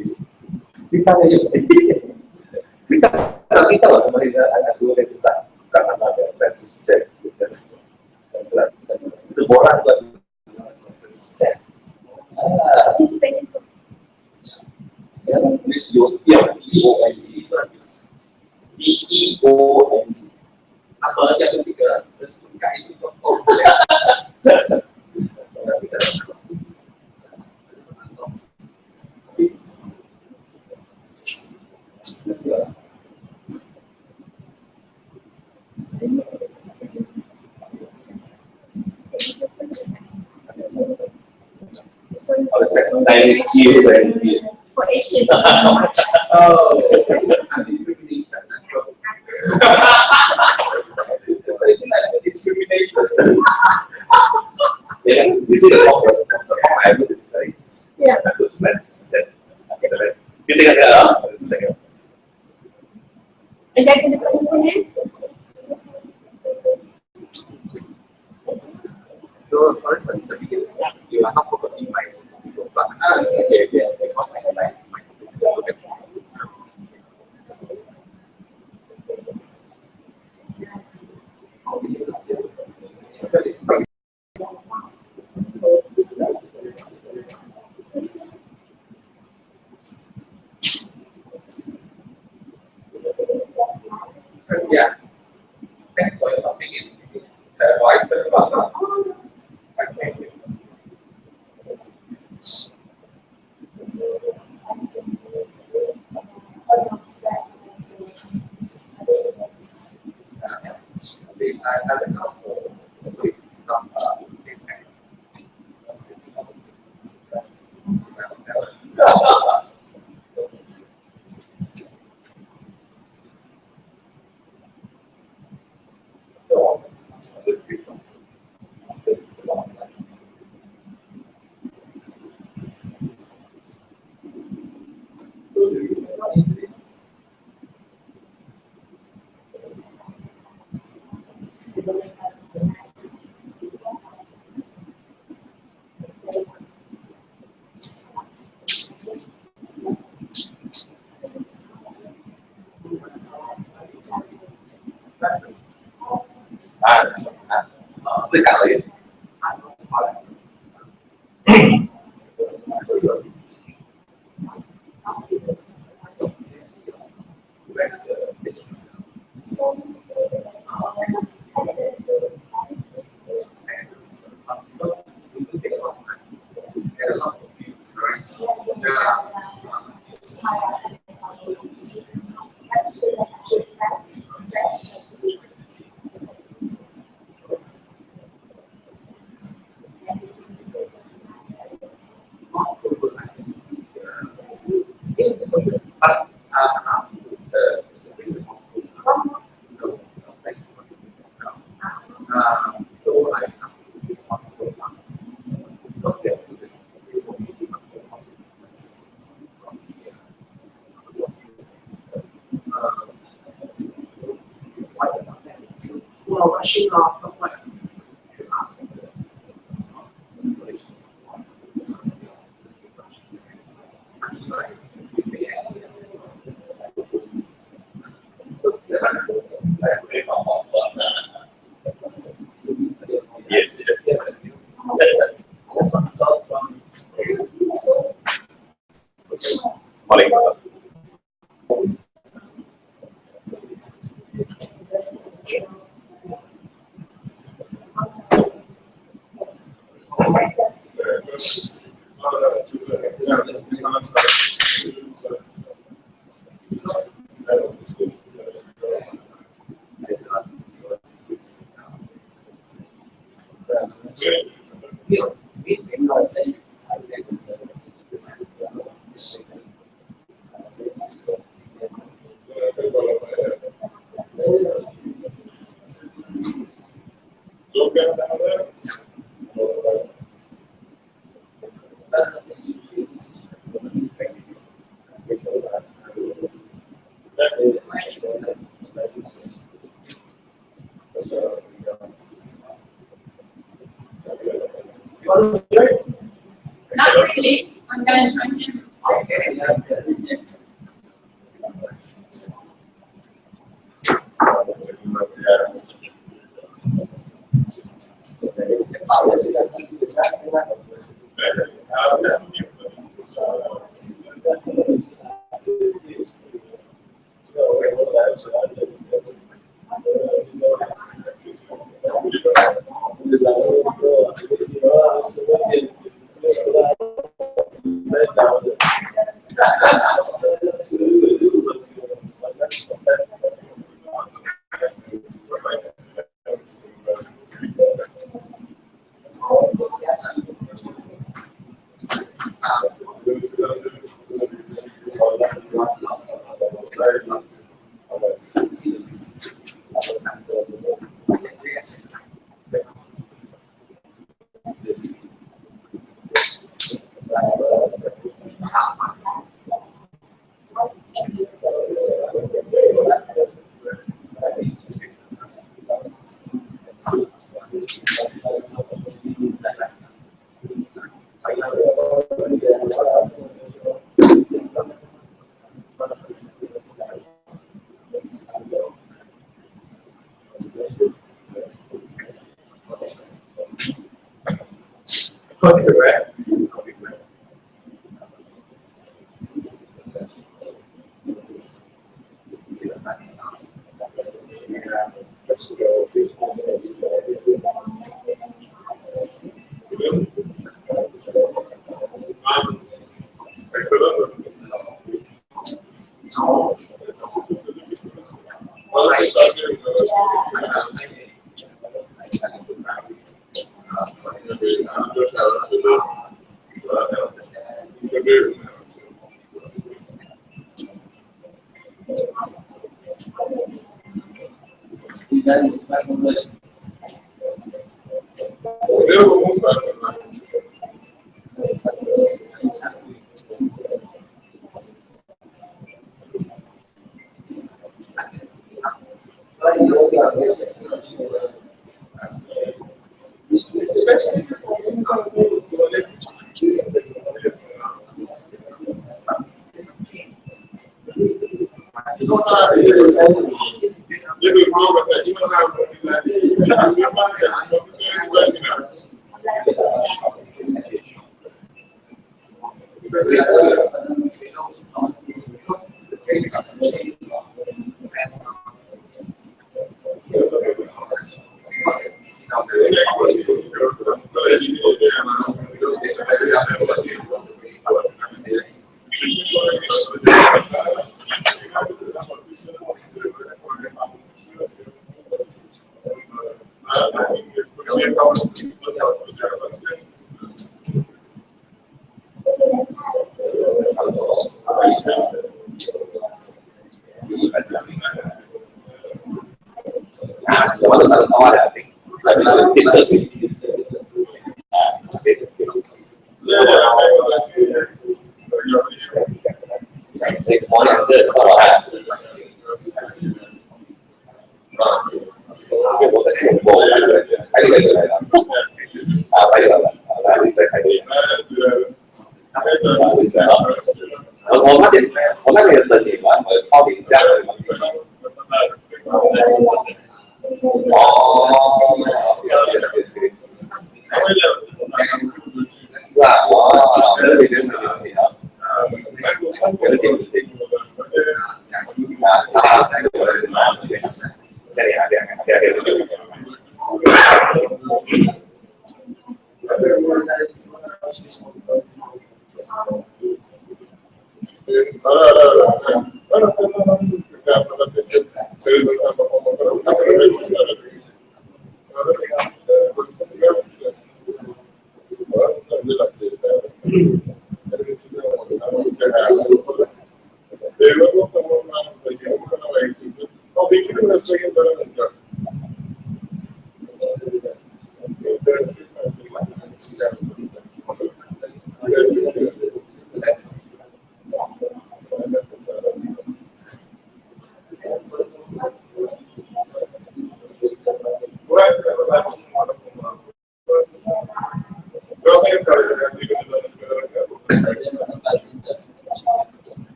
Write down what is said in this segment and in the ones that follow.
Kita kita loh kemarin agak sulit kita karena masih Francis Chan itu boran buat Francis Chan. Sekarang tulis yang DEONG itu DEONG apa aja ketika kayak itu thank you. For Asian. Oh, yeah, this is the top I would say. Yeah. You take it out. And that can put in it? So, sorry, but it's you are not forgetting my but because my yeah. Thanks for your opinion. Why is it about thank you. Tất cả đấy. Well, rushing off of what should ask. Yes, yes. That's what I saw from Not really. I'm going to join him.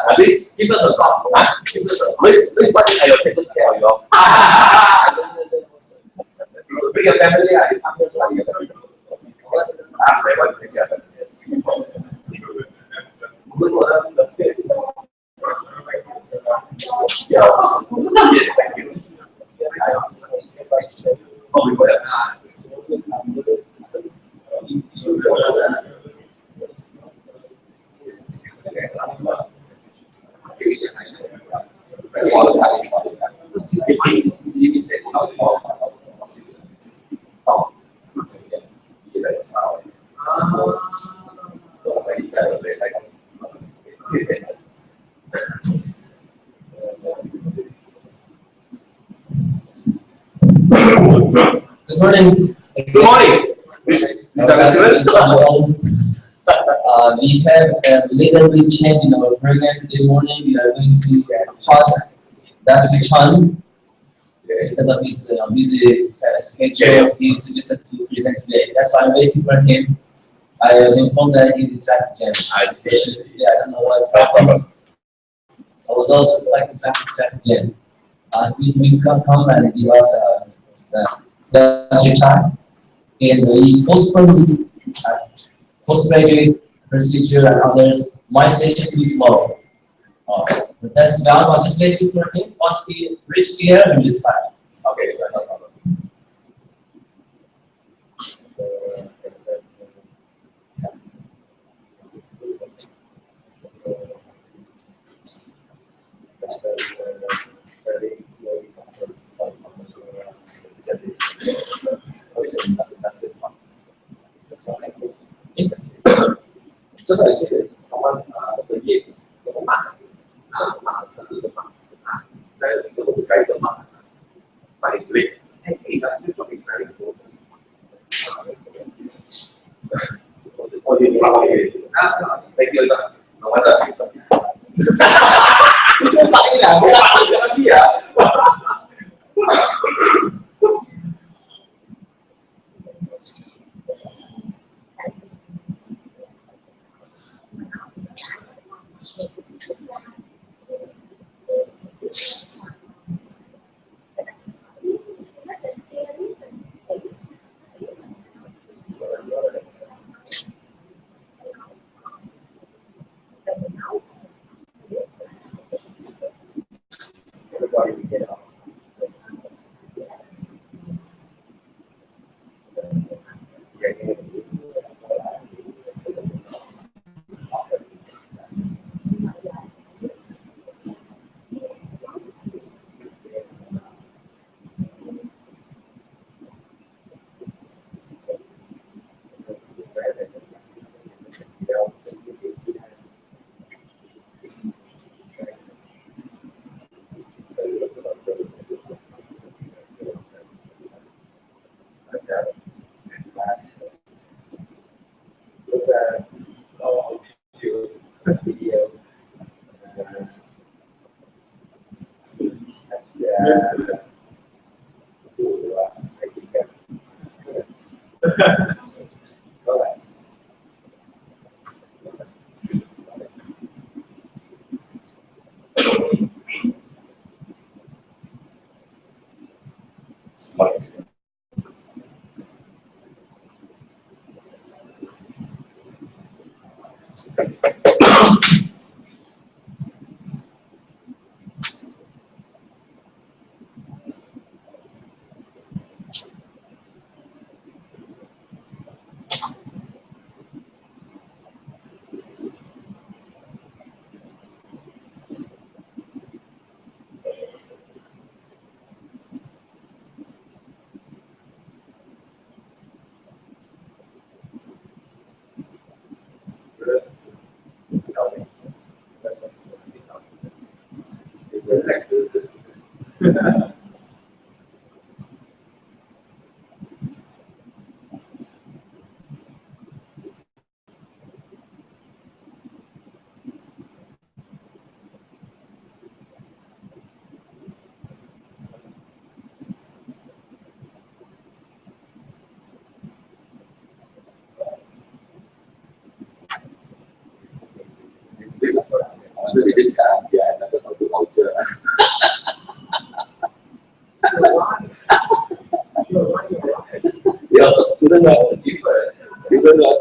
At least give us a thought. Which one I will take care of you. Bring your family. Ask everyone to take care of them. Yes, thank you. Good morning. Good morning. This is our we have a little bit change in our program today morning. We are going to host Dr. Chan. Instead of his busy schedule, he suggested to present today. That's why I'm waiting for him. I was informed that he's in traffic jam. I don't know what happened. I was also stuck in traffic jam. If we come and give us the talk, and we postpone postgraduate procedure and others. My session to tomorrow. But that's done. I'm just waiting for him. Once he reaches here, we will start. Okay. Just like someone the year is but it's late. I think that's very important. Oh, you thank you. No wonder. Jadi sekarang dia ada untuk voucher. Ya, sudah nggak sudah nggak.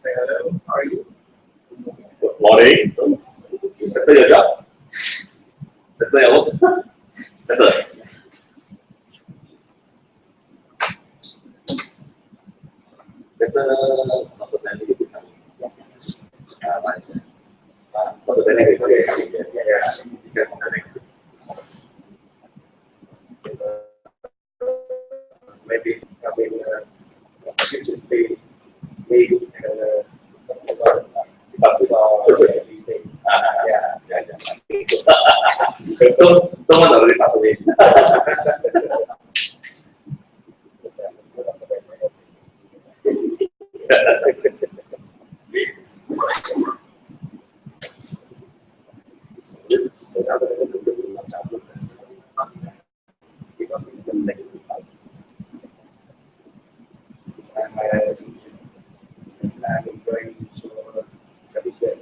Hello, how are you? Good morning. Settle your job. Settle your work. Settle. Better not to tell you. Nice. Not to tell you. Yes. Yeah. You can connect. Maybe coming efficiency. Maybe itu mana dari pasal ini? I'm going to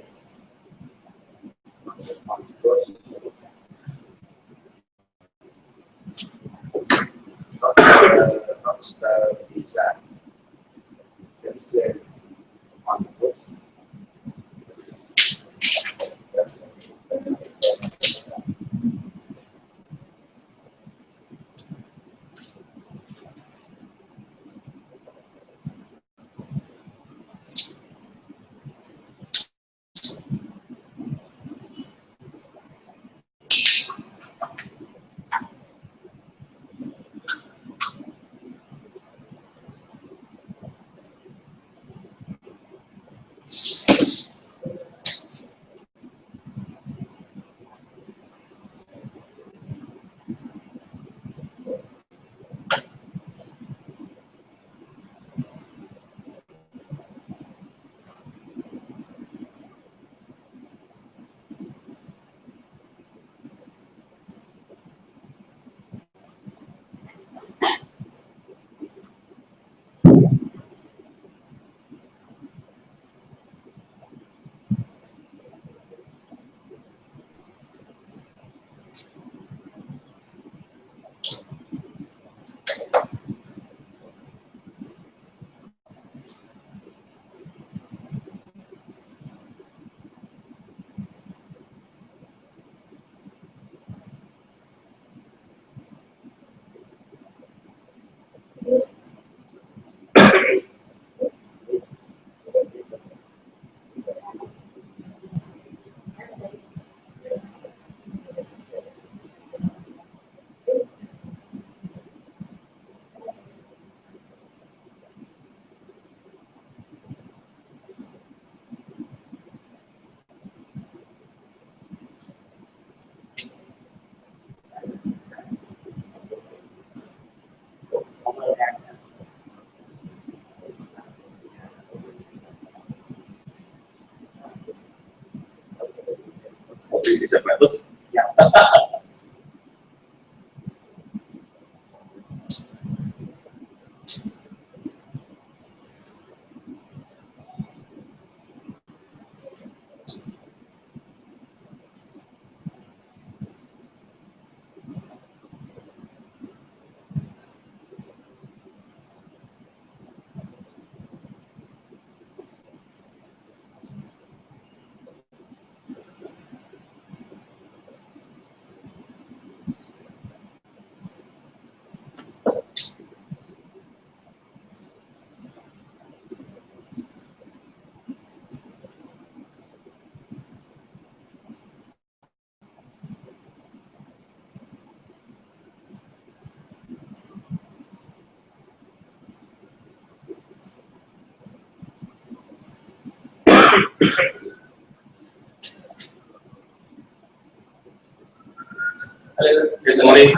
physics apparatus. Yeah. Hello. Yes, morning.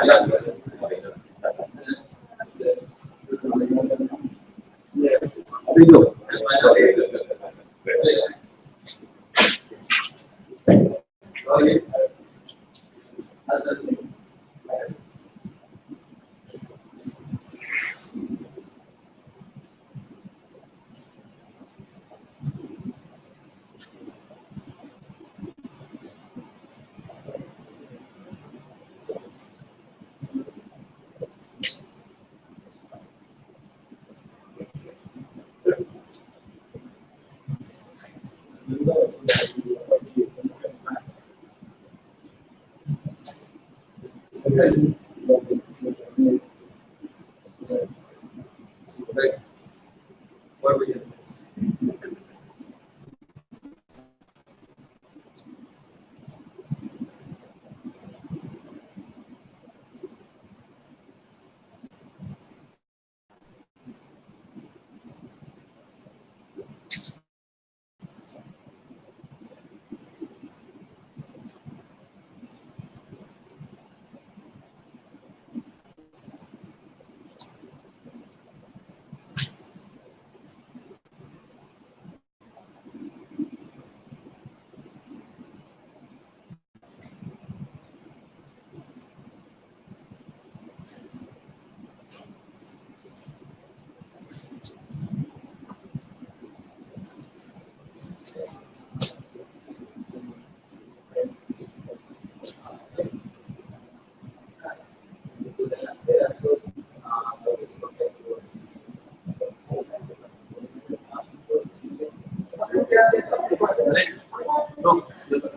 No, that's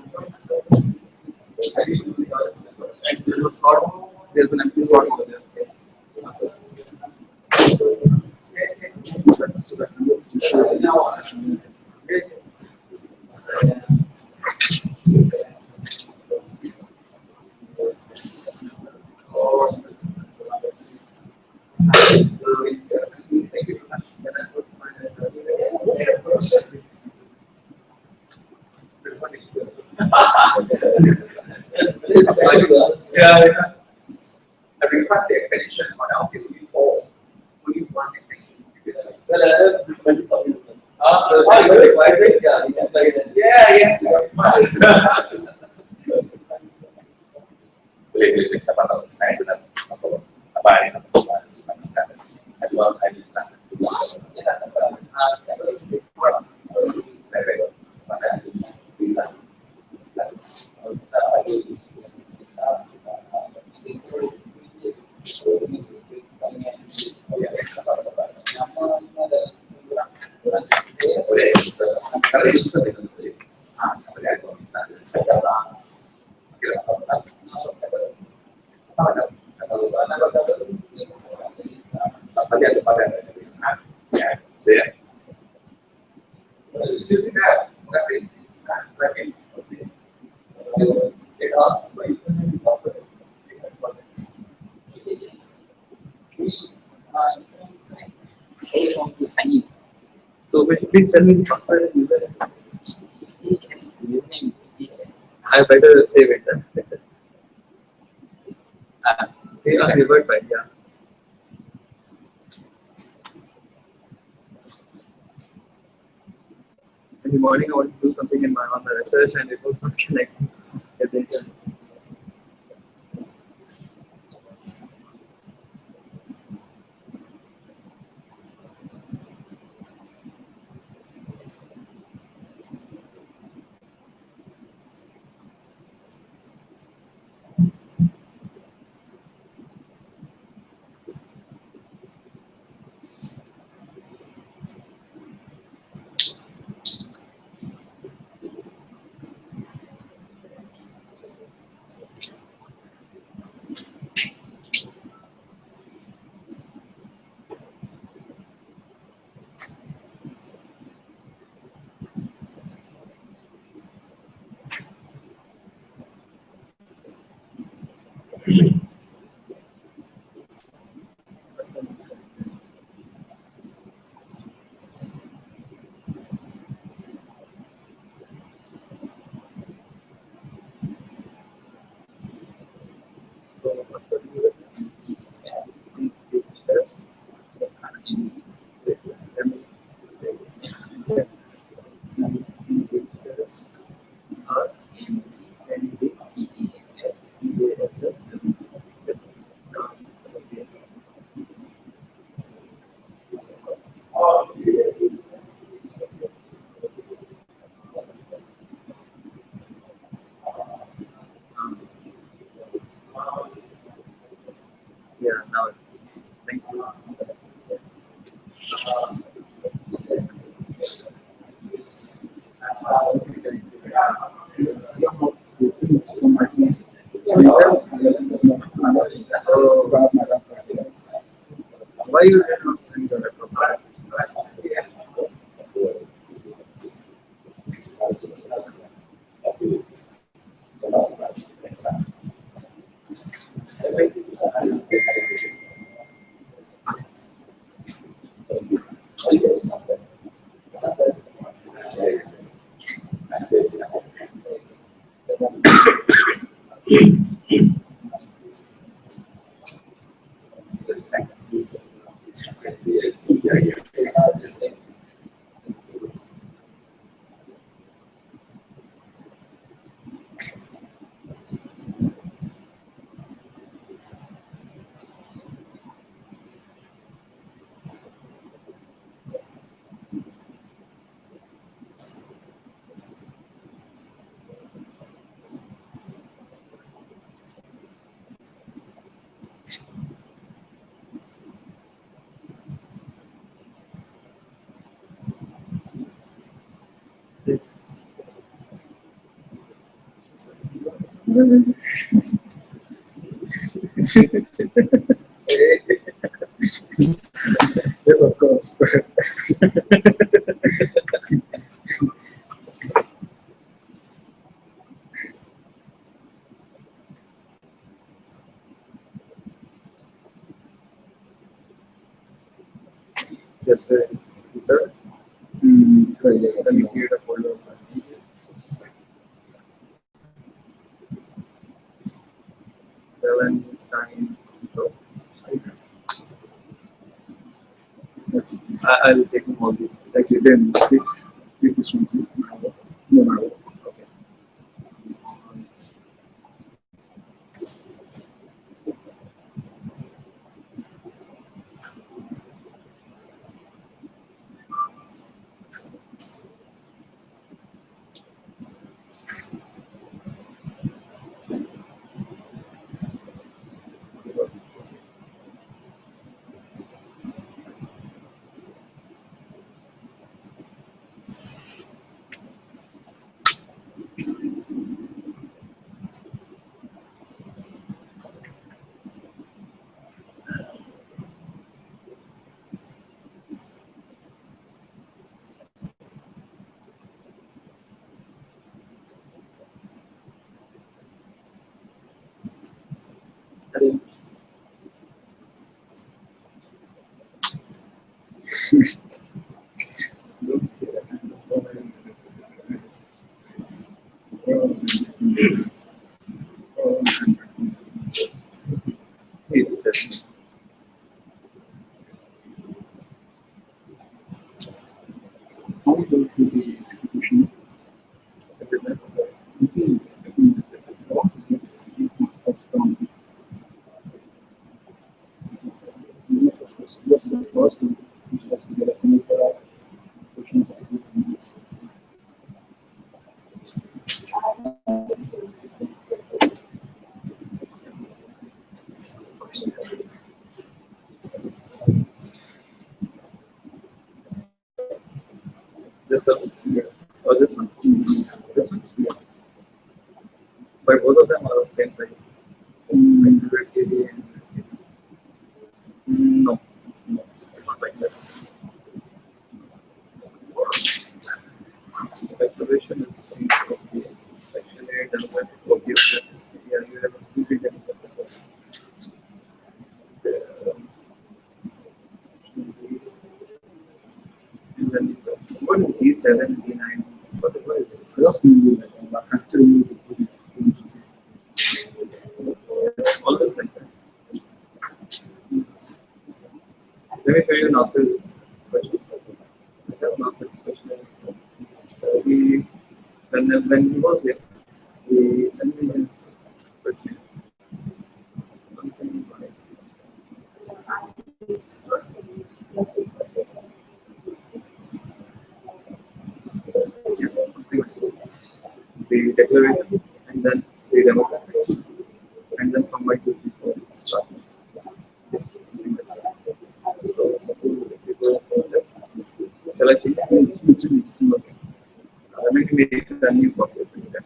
and there's a slot. There's an empty slot over there. So that you should. Yeah. Have you had the expedition on our before? Would you want anything? Well, I have this one. So please tell me the password and username. I better save it. Yeah, revert back, yeah. In the morning, I want to do something in my on my research, and it was not connecting. It Why you are not doing the laptop? Yes, of course. Yes, sir. Let me create a folder. Seven times. So, I will take all this. Okay, then take this one too. No, no. Okay. Don't say that. So many. Hey, that's how we go through the execution. It is, I think, that's the first one. You're supposed to get a few for questions. This one, yeah. Or this one. This one, yeah. But both of them are of same size. 100 kb and no, it's not like this. Calculation is okay. Actually, it doesn't work. Okay, yeah, you have a two big and then what is B7, B9? Whatever it is. I just need like I can still need to put it into It's always like that. Let me show you Nasir's question. I have Nasir's question. When he was here, he sent me his question. Something like something like the declaration and then the democratic and then from my two people starts. So suppose we go for this. Shall I change? it's not. Let me make a new copy of it.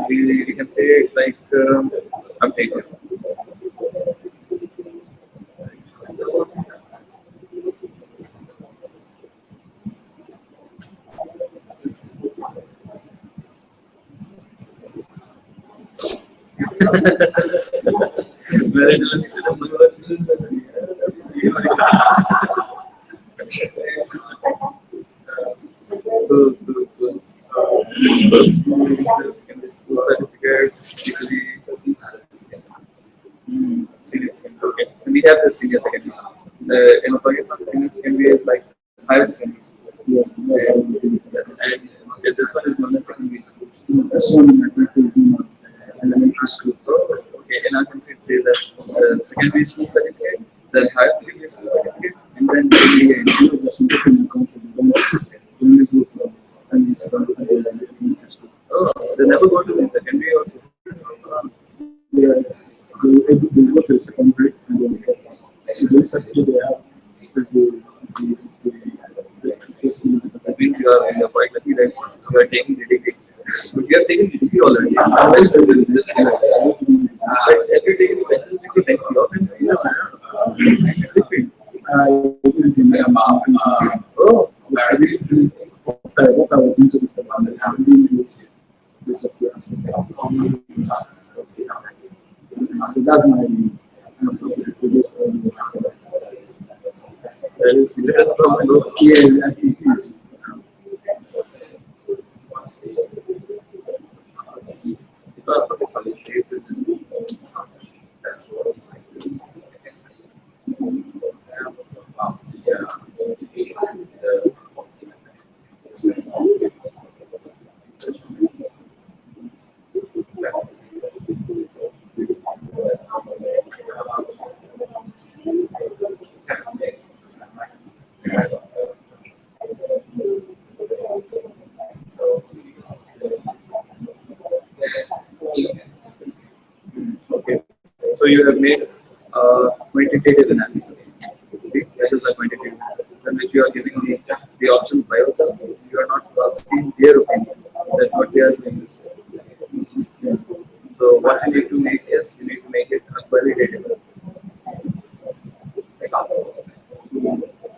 We can say it like updated. Very senior secondary. Okay. We have the senior secondary. In Pakistan, senior secondary is like higher secondary school. Yeah, that's how we do it. Yes. And this one is known as secondary school. That's one in my country is known as elementary school. Oh, okay. In our country, it says that's secondary school certificate, then higher secondary school certificate, and then You just look in the country, they only go from secondary school and then elementary school. oh, they never go to the secondary also. Yeah, they go to the secondary and then so the certificate they have is the first university. That means you are quite lucky that you are taking the degree. But you have taken the degree already. But have you taken the bachelor's degree like your country? Yes, different. I didn't in my Oh, I didn't do what I was interested in. I didn't do this of yours. So that's my previous one. that's probably Yes, I think it is. some cases. Okay, so you have made quantitative analysis. See, that is a quantitative analysis in which you are giving the options by yourself. You are not asking their opinion that what they are saying is. So what you need to make is you need to make it a qualitative.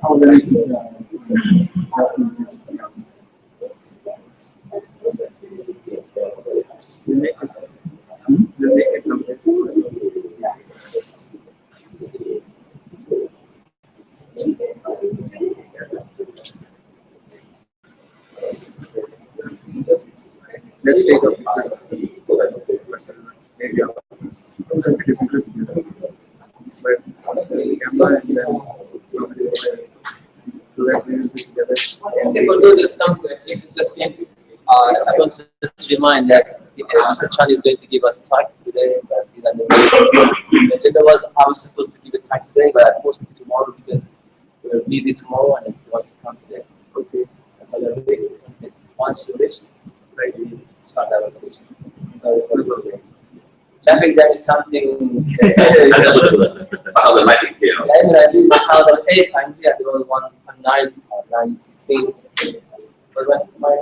How many is You make it. You make it complete. Let's take a picture. Maybe this slide camera and then so that we will be together. Okay, for those just come, please just came. I want to just remind that Mr. Chan is going to give us talk today, but he doesn't. The agenda was I was supposed to give a talk today, but I postponed it tomorrow because we're busy tomorrow and I want to come today. Okay. That's all I'm doing. Once you reach, we start our session. So, traffic jam is something. Automatic here. Out of 8, I'm here. There was 1 on 9 or 9, 16. But when my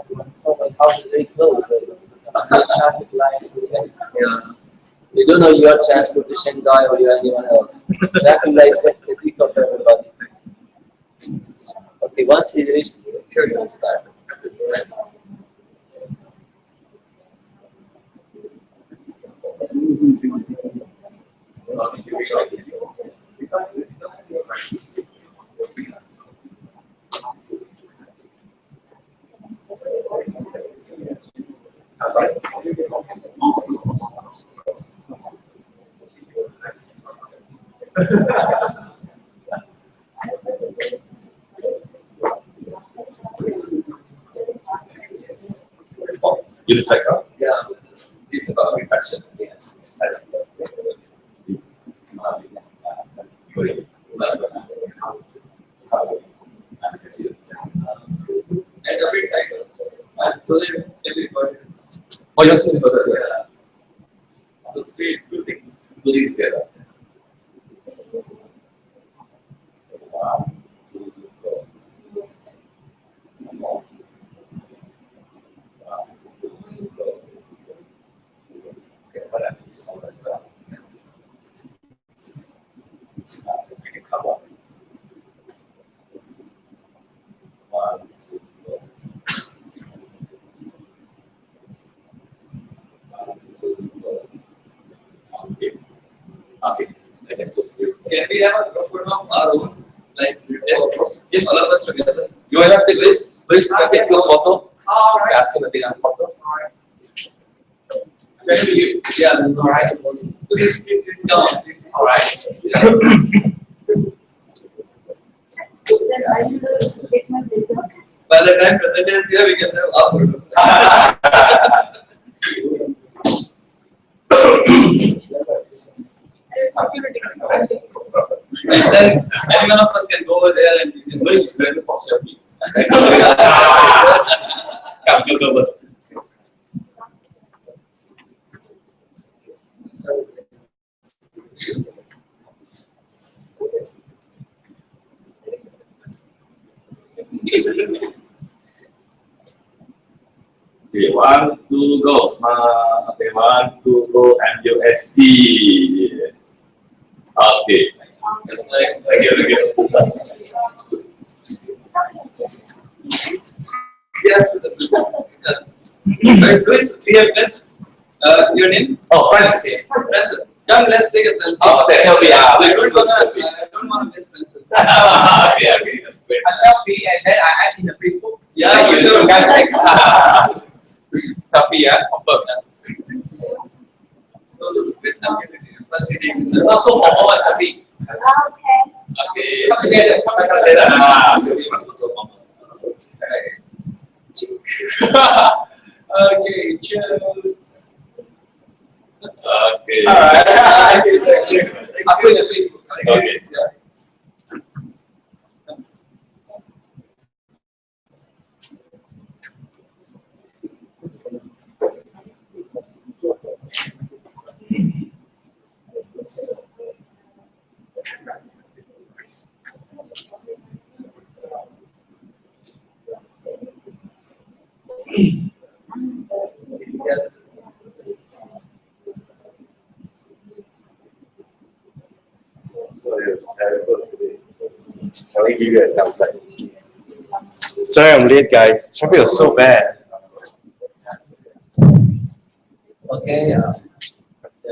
house is very close, no traffic lights. Yeah. We don't know your transportation guy or you're anyone else. Traffic lights get the pick of everybody. Okay, once he reached, we can start. You just like, Yeah. it's about reflection. Yes. And a bit cycle. So that everybody. Oh, you're saying about that? Yeah. So 3 good things. Do these together. Okay, I can just do. Can we have a group of our own? Like, Yes. all of us together. You want to take this? Please take a photo. Ask him to take a photo. Yeah, all right. So please come on, please. All right. By the time present is here, we can have our photo. And then any one of us can go over there and we can Please just let me pause your feet. Come, go, go. Okay, 1, 2, go. Okay, 1, 2, go. MUSD. Okay. That's nice. Again. Yeah. Right, please, we have missed your name? Oh, Francis. Francis. Come, let's take a selfie. Oh, okay, selfie. I Please don't go wanna, selfie. I don't want to miss Francis. Okay, that's great. Selfie and then I add in the Facebook. Yeah, you should. Selfie, yeah, confirm. First we take this. Also, Mama selfie. Okay. Come together. So we must also confirm. Okay, cheers. Okay. All right. I'll put it in Facebook. Okay. Yeah. Yes. So it was terrible today. Can we give you a thumbs up? Sorry I'm late, guys. Traffic was so bad. Okay,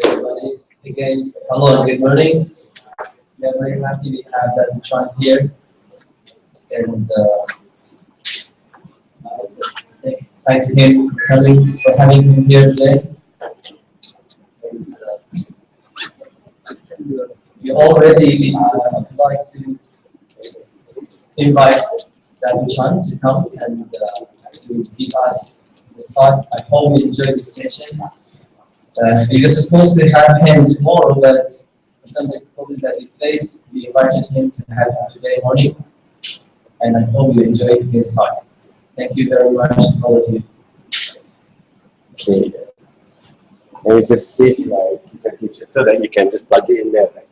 everybody, again, hello and good morning. We are very happy we have that John here. And thanks again for having him here today. And, we already like to invite Dr. Chan to come and to give us start. I hope you enjoyed this session. We were supposed to have him tomorrow, but for some difficulties that we faced, we invited him to have him today morning. And I hope you enjoyed his talk. Thank you very much, all of you. Okay. And you just save my presentation so that you can just plug it in there, right?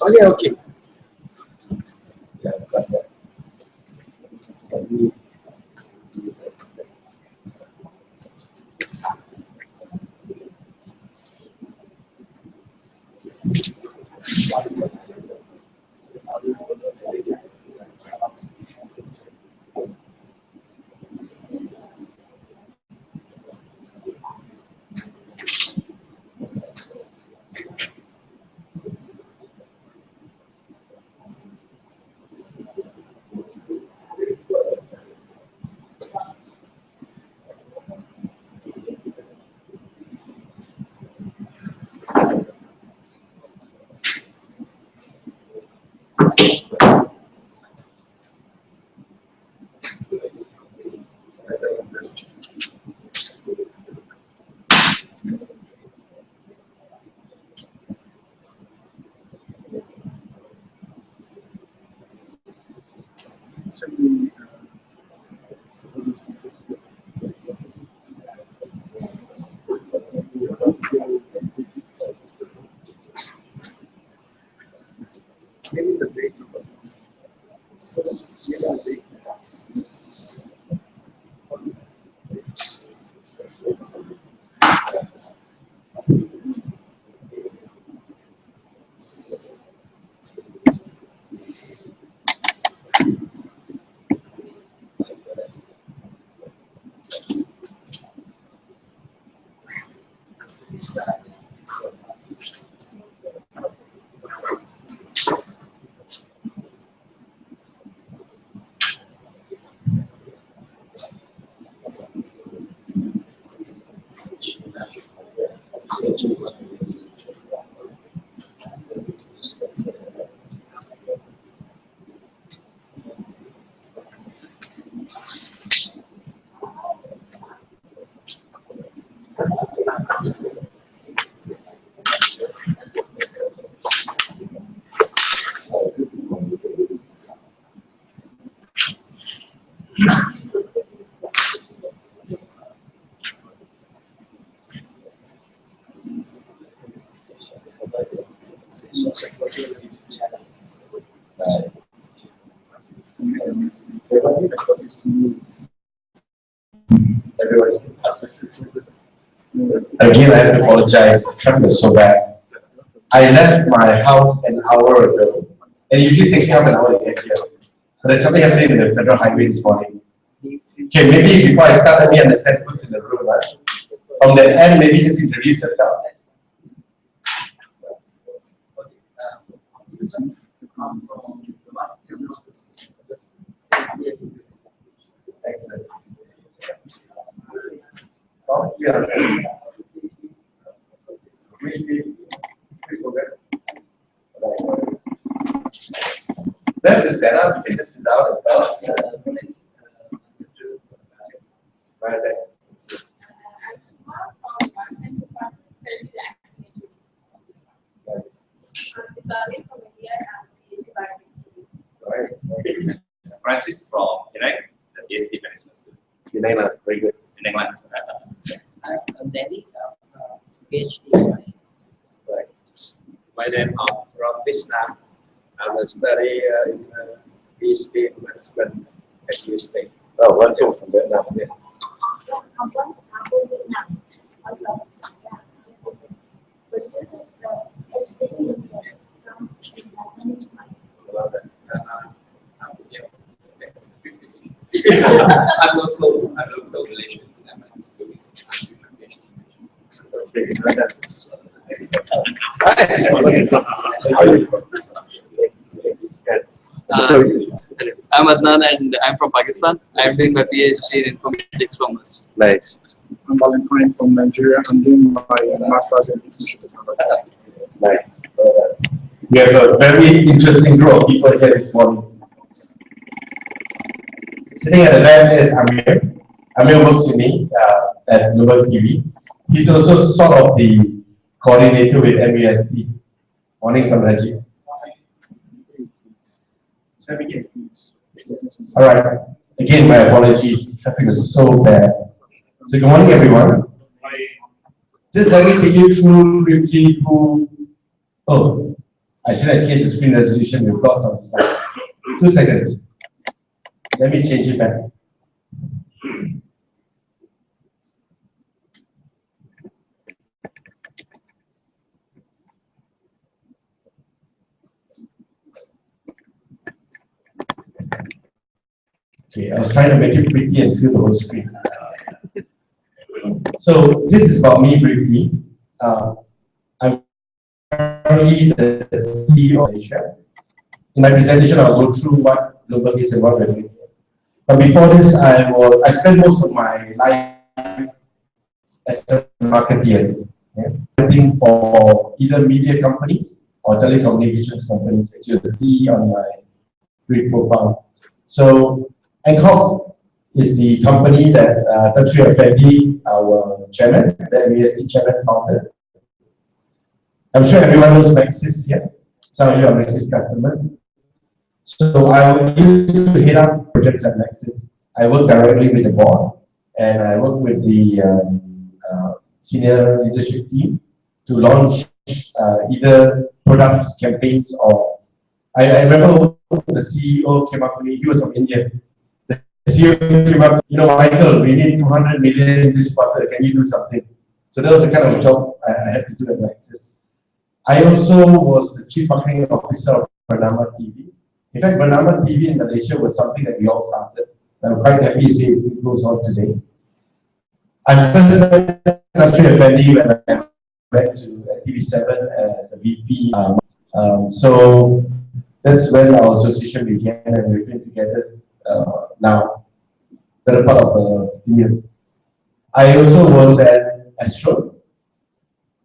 Okay, okay. Yeah, that's that. Let me do that. Certainly, Maybe the break. Again, I have to apologize. The traffic is so bad. I left my house an hour ago, and it usually takes me half an hour to get here. But there's something happening in the federal highway this morning. Okay, maybe before I start, let me understand who's in the room. Right? From the end, maybe just introduce yourself. Excellent. Oh, yeah. Let's just stand up. You can just sit down and talk. Right there. Right. Francis from Iraq, the PhD management student. Very good. I'm Danny, PhD. Right. My name is from Vietnam. I'm a study in PhD management at U State. Oh, welcome from Vietnam. Yes. I'm from Vietnam. Also, pursued the experience from management. I'm local relations and my studies. How are you? Yes. I'm Adnan and I'm from Pakistan. I'm doing my PhD in informatics from us. Nice. I'm Valentine from Nigeria. I'm doing my master's in information technology. Nice. We have a very interesting group of people here this morning. Sitting at the left is Amir. Amir works with me at Global TV. He's also sort of the coordinator with MEST. Morning, Tamhaji. All right. Again, my apologies. Traffic is so bad. So, good morning, everyone. Just let me take you through briefly who. Oh, I should have changed the screen resolution. We've got some slides. 2 seconds. Let me change it back. Okay, I was trying to make it pretty and fill the whole screen. So this is about me briefly. I'm currently the CEO of Asia. In my presentation, I'll go through what Global is and what we're doing. But before this, I spent most of my life as a marketeer, marketing for either media companies or telecommunications companies, as you see on my brief profile. So, Angkor is the company that Tan Sri Effendi, our chairman, the MEST chairman, founded. I'm sure everyone knows Maxis here. Some of you are Maxis customers. So I used to head up projects at Maxis. I work directly with the board, and I work with the senior leadership team to launch either products, campaigns, or I remember the CEO came up to me. He was from India. The CEO came up, Michael, we need 200 million this quarter. Can you do something? So that was the kind of job I had to do at Maxis. I also was the chief marketing officer of Bernama TV. In fact, Bernama TV in Malaysia was something that we all started. I'm quite happy to say it still goes on today. I first met Tan Sri Effendi when I went to TV7 as the VP. So that's when our association began, and we've been together now, better part of 15 years. I also was at Astro.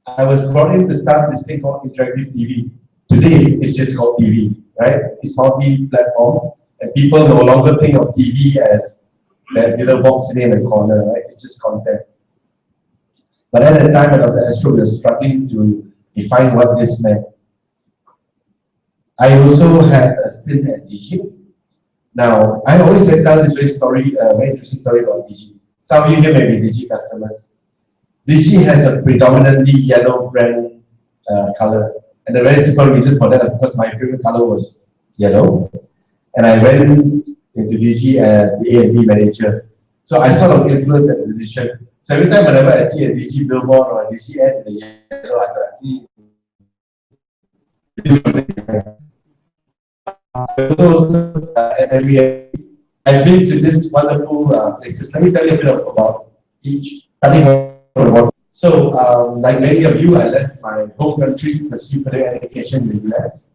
I was brought in to start this thing called interactive TV. Today, it's just called TV, right? It's multi-platform, and people no longer think of TV as that little box sitting in the corner, right? It's just content. But at the time when I was at Astro, we were struggling to define what this meant. I also had a stint at Digi. Now, I always tell this very interesting story about Digi. Some of you here may be Digi customers. Digi has a predominantly yellow brand color. And the very simple reason for that is because my favorite color was yellow. And I went into Digi as the A&B manager. So I sort of influenced that decision. So every time whenever I see a Digi billboard or a Digi ad in the yellow, I thought, I've been to this wonderful places. Let me tell you a bit about each. So, like many of you, I left my home country to pursue further education in the US.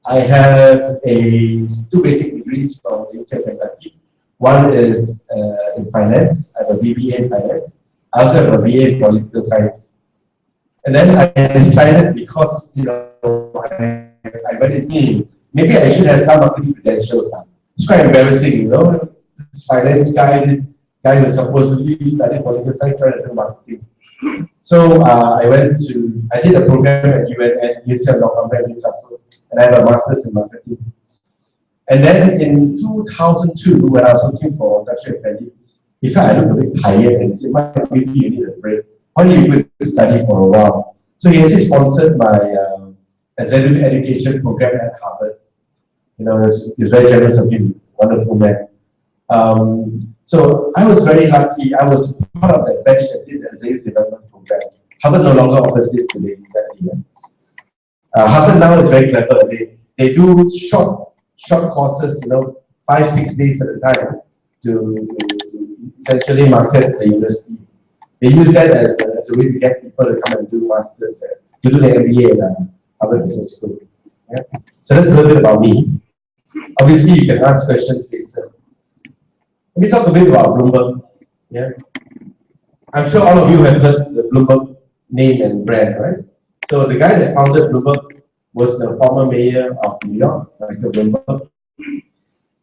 I have two basic degrees from UTEP Kentucky. One is in finance. I have a BBA in finance. I also have a BA in political science. And then I decided, because I went in, maybe I should have some marketing credentials. It's quite embarrassing, this finance guy, this guy who supposedly studied political science, trying to do marketing. So I did a program at UNN, Northumberland, Newcastle, and I have a master's in marketing. And then in 2002, when I was working for Tan Sri Effendi, in fact, I looked a bit tired and said, maybe you need a break. Why don't you go study for a while? So he actually sponsored my executive education program at Harvard. It's very generous of him, wonderful man. So I was very lucky. I was part of that batch that did the executive development program. Harvard no longer offers this today, exactly. Harvard now is very clever. They do short courses, 5-6 days at a time to essentially market the university. They use that as a way to get people to come and do masters, to do the MBA at Harvard Business School. Yeah? So that's a little bit about me. Obviously, you can ask questions later. Let me talk a bit about Bloomberg. Yeah, I'm sure all of you have heard the Bloomberg name and brand, right? So the guy that founded Bloomberg was the former mayor of New York, Michael Bloomberg.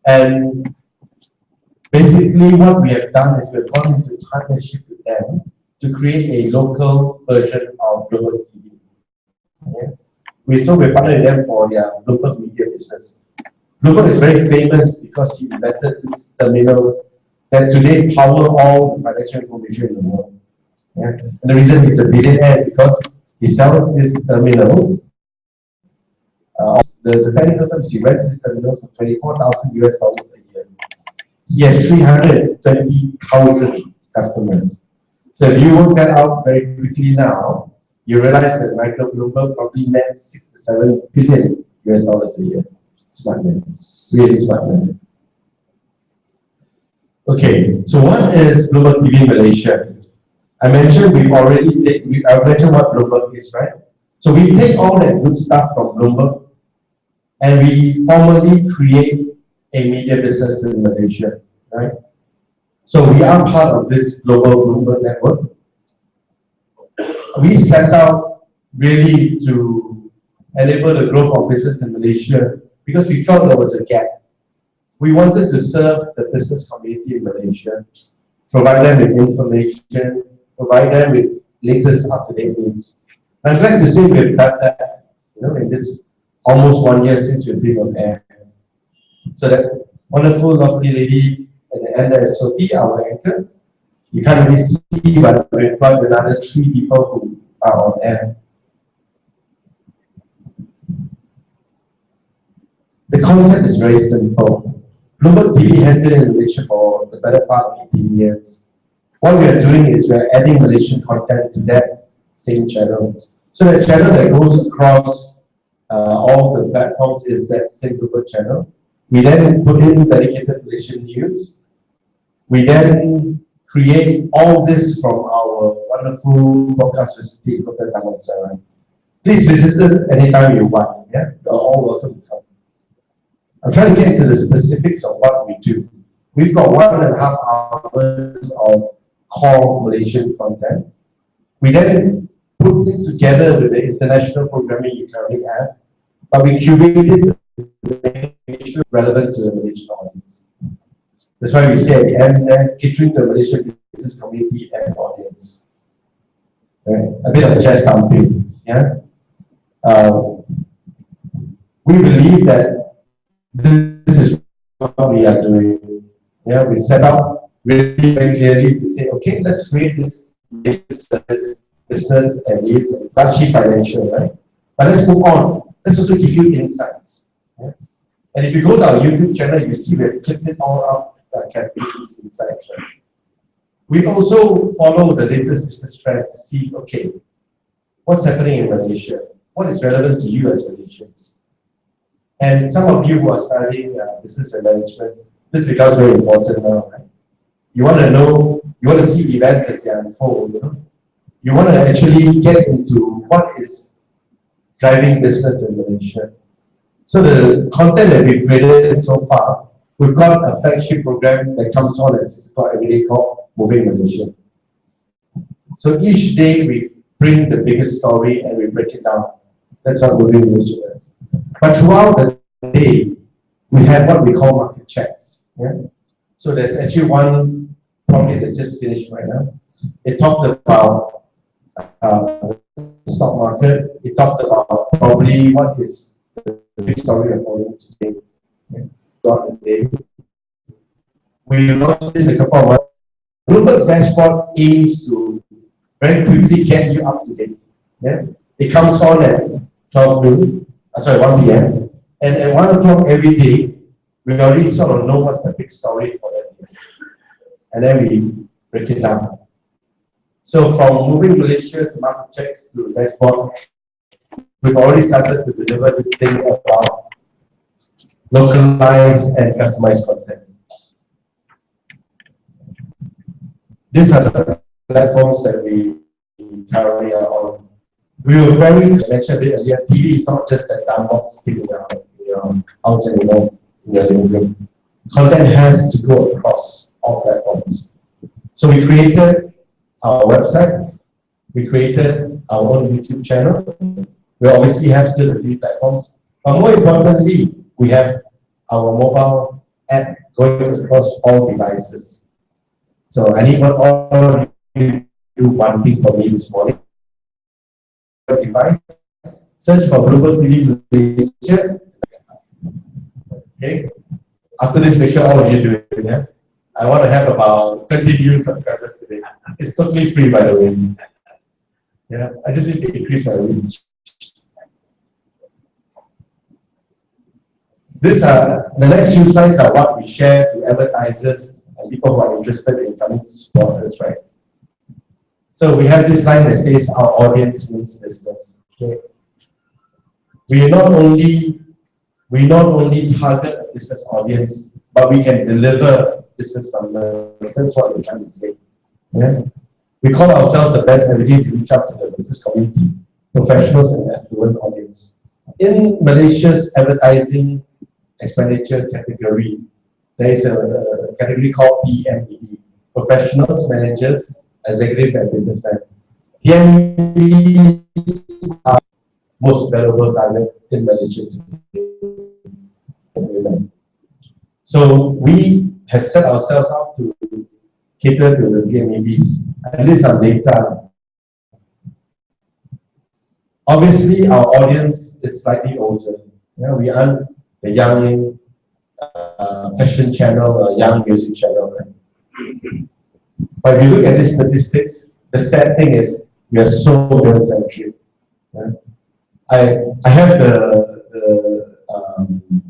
And basically what we have done is we've gone into partnership with them to create a local version of Bloomberg TV. Yeah? So we partnered with them for their Bloomberg media business. Bloomberg is very famous because he invented these terminals that today power all the financial information in the world. Yeah? And the reason he's a billionaire is because he sells these terminals. The technical terms, he rents these terminals for $24,000 a year. He has 320,000 customers. So if you work that out very quickly now, you realize that Michael Bloomberg probably net $6 to $7 billion a year. Smart man, really smart man. Okay, so what is Bloomberg TV Malaysia? I mentioned I mentioned what Bloomberg is, right? So we take all that good stuff from Bloomberg and we formally create a media business in Malaysia, right? So we are part of this global Bloomberg network. We set out really to enable the growth of business in Malaysia because we felt there was a gap. We wanted to serve the business community in Malaysia, provide them with information, provide them with latest up-to-date news. And I'm glad to say we've done that, in this almost 1 year since we've been on air. So that wonderful, lovely lady at the end there is Sophie, our anchor. You can't really see, but we've got another 3 people who are on air. The concept is very simple. Bloomberg TV has been in Malaysia for the better part of 18 years. What we are doing is we are adding Malaysian content to that same channel. So the channel that goes across all the platforms is that same Bloomberg channel. We then put in dedicated Malaysian news. We then create all this from our wonderful broadcast facility in Kota Damansara. Please visit it anytime you want. Yeah? You're all welcome to come. I'm trying to get into the specifics of what we do. We've got 1.5 hours of core Malaysian content. We then put it together with the international programming you currently have, but we curated to make sure relevant to the Malaysian audience. That's why we say at the end there, catering to the Malaysian business community and audience. Right? A bit of chest thumping. Yeah? We believe that this is what we are doing. Yeah, we set up really very clearly to say, okay, let's create this service, business and news, largely financial, right? But let's move on. Let's also give you insights. Yeah? And if you go to our YouTube channel, you see we've clipped it all up carefully, these insights. Right? We also follow the latest business trends to see, okay, what's happening in Malaysia? What is relevant to you as Malaysians? And some of you who are studying business and management, this becomes very important now, right? You want to know, you want to see events as they unfold, You want to actually get into what is driving business in Malaysia. So the content that we've created so far, we've got a flagship program that comes on at 6 o'clock every day called Moving Malaysia. So each day we bring the biggest story and we break it down. That's what Moving Malaysia is. But throughout the day, we have what we call market checks. Yeah? So there's actually one probably that just finished right now. It talked about the stock market. It talked about probably what is the big story of following today. Yeah? Throughout the day. We launched this a couple of months. Bloomberg Dashboard aims to very quickly get you up to date. Yeah? It comes on at 1 p.m. And at 1 o'clock every day, we already sort of know what's the big story for that day. And then we break it down. So from Moving Malaysia to market checks to dashboard, we've already started to deliver this thing about localized and customized content. These are the platforms that we currently are on. We were very mentioned a bit earlier, TV is not just that dumb box sitting in your house anymore. in your living room. Content has to go across all platforms. So we created our website, we created our own YouTube channel. We obviously have still the 3 platforms, but more importantly, we have our mobile app going across all devices. So I need all of you to do one thing for me this morning. Device, search for Global TV Malaysia. Okay. After this, make sure all of you do it. Yeah. I want to have about 20 new subscribers today. It's totally free, by the way. Yeah. I just need to increase my reach. The next few slides are what we share to advertisers and people who are interested in coming to support us, right? So we have this line that says our audience means business. Okay. We not only target a business audience, but we can deliver business numbers. That's what we're trying to say. Yeah? We call ourselves the best ability to reach out to the business community, professionals and affluent audience. In Malaysia's advertising expenditure category, there is a category called PMEB, professionals, managers, executive and businessmen. PMEBs are most valuable target in Malaysia today. So we have set ourselves up to cater to the PMEBs, and this is some data. Obviously, our audience is slightly older. Yeah, we aren't the young fashion channel or young music channel. Right? But if you look at these statistics, the sad thing is we are so male-centric. Right? I have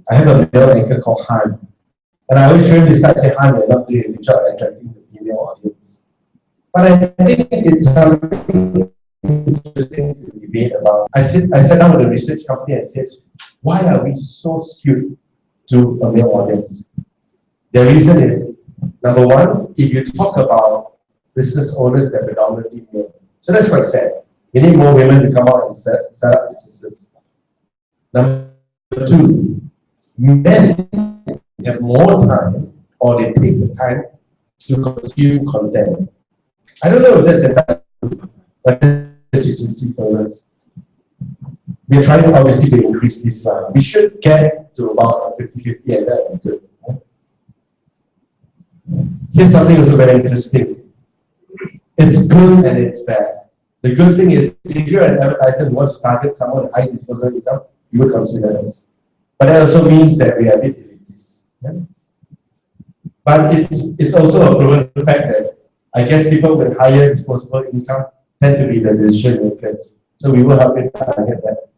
I have a male anchor called Han, and I always show him this side, say, Han, you're not doing a good job at attracting the female audience. But I think it's something interesting to debate about. I sat down with a research company and said, why are we so skewed to a male audience? The reason is, number one, if you talk about business owners, they're predominantly male. So that's quite sad. We need more women to come out and set up businesses. Number two, men have more time, or they take the time to consume content. I don't know if that's enough, but as you can see for us, we're trying obviously to increase this. We should get to about a 50-50, and that would be good. Here's something also very interesting. It's good and it's bad. The good thing is, if you're an advertiser who wants to target someone with high disposable income, you would consider us. But that also means that we are a bit elitist. Yeah? But it's also a proven fact that I guess people with higher disposable income tend to be the decision makers. So we will help you target that.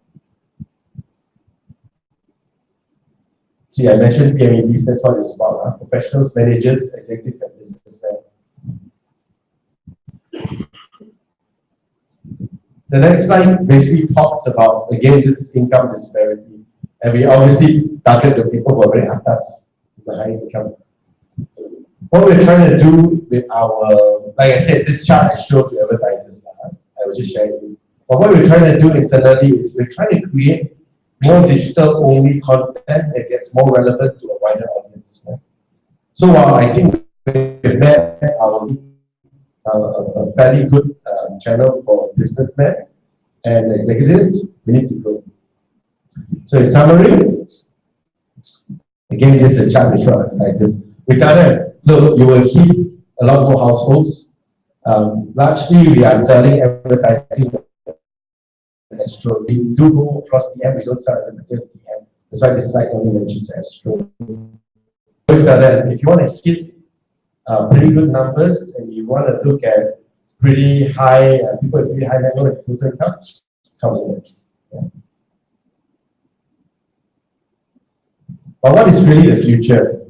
See, I mentioned PMEBs, that's what it's about. Professionals, managers, executive, and businessmen. The next slide basically talks about, again, this income disparity. And we obviously target the people who are very atas, the high income. What we're trying to do with our, like I said, this chart I showed to advertisers. I was just sharing with you. But what we're trying to do internally is we're trying to create more digital-only content that gets more relevant to a wider audience. Right? So while I think we've met a fairly good channel for businessmen and executives, we need to grow. So in summary, again, this is a chart we show advertisers. We gotta look, you will hit a lot more households. Largely, we are selling advertising. Astro. We do go across the M, we don't sell advertising at the M. That's why this slide only mentions Astro. If you want to hit pretty good numbers and you want to look at pretty high, people with pretty high level of total income, come with us. Yeah. But what is really the future?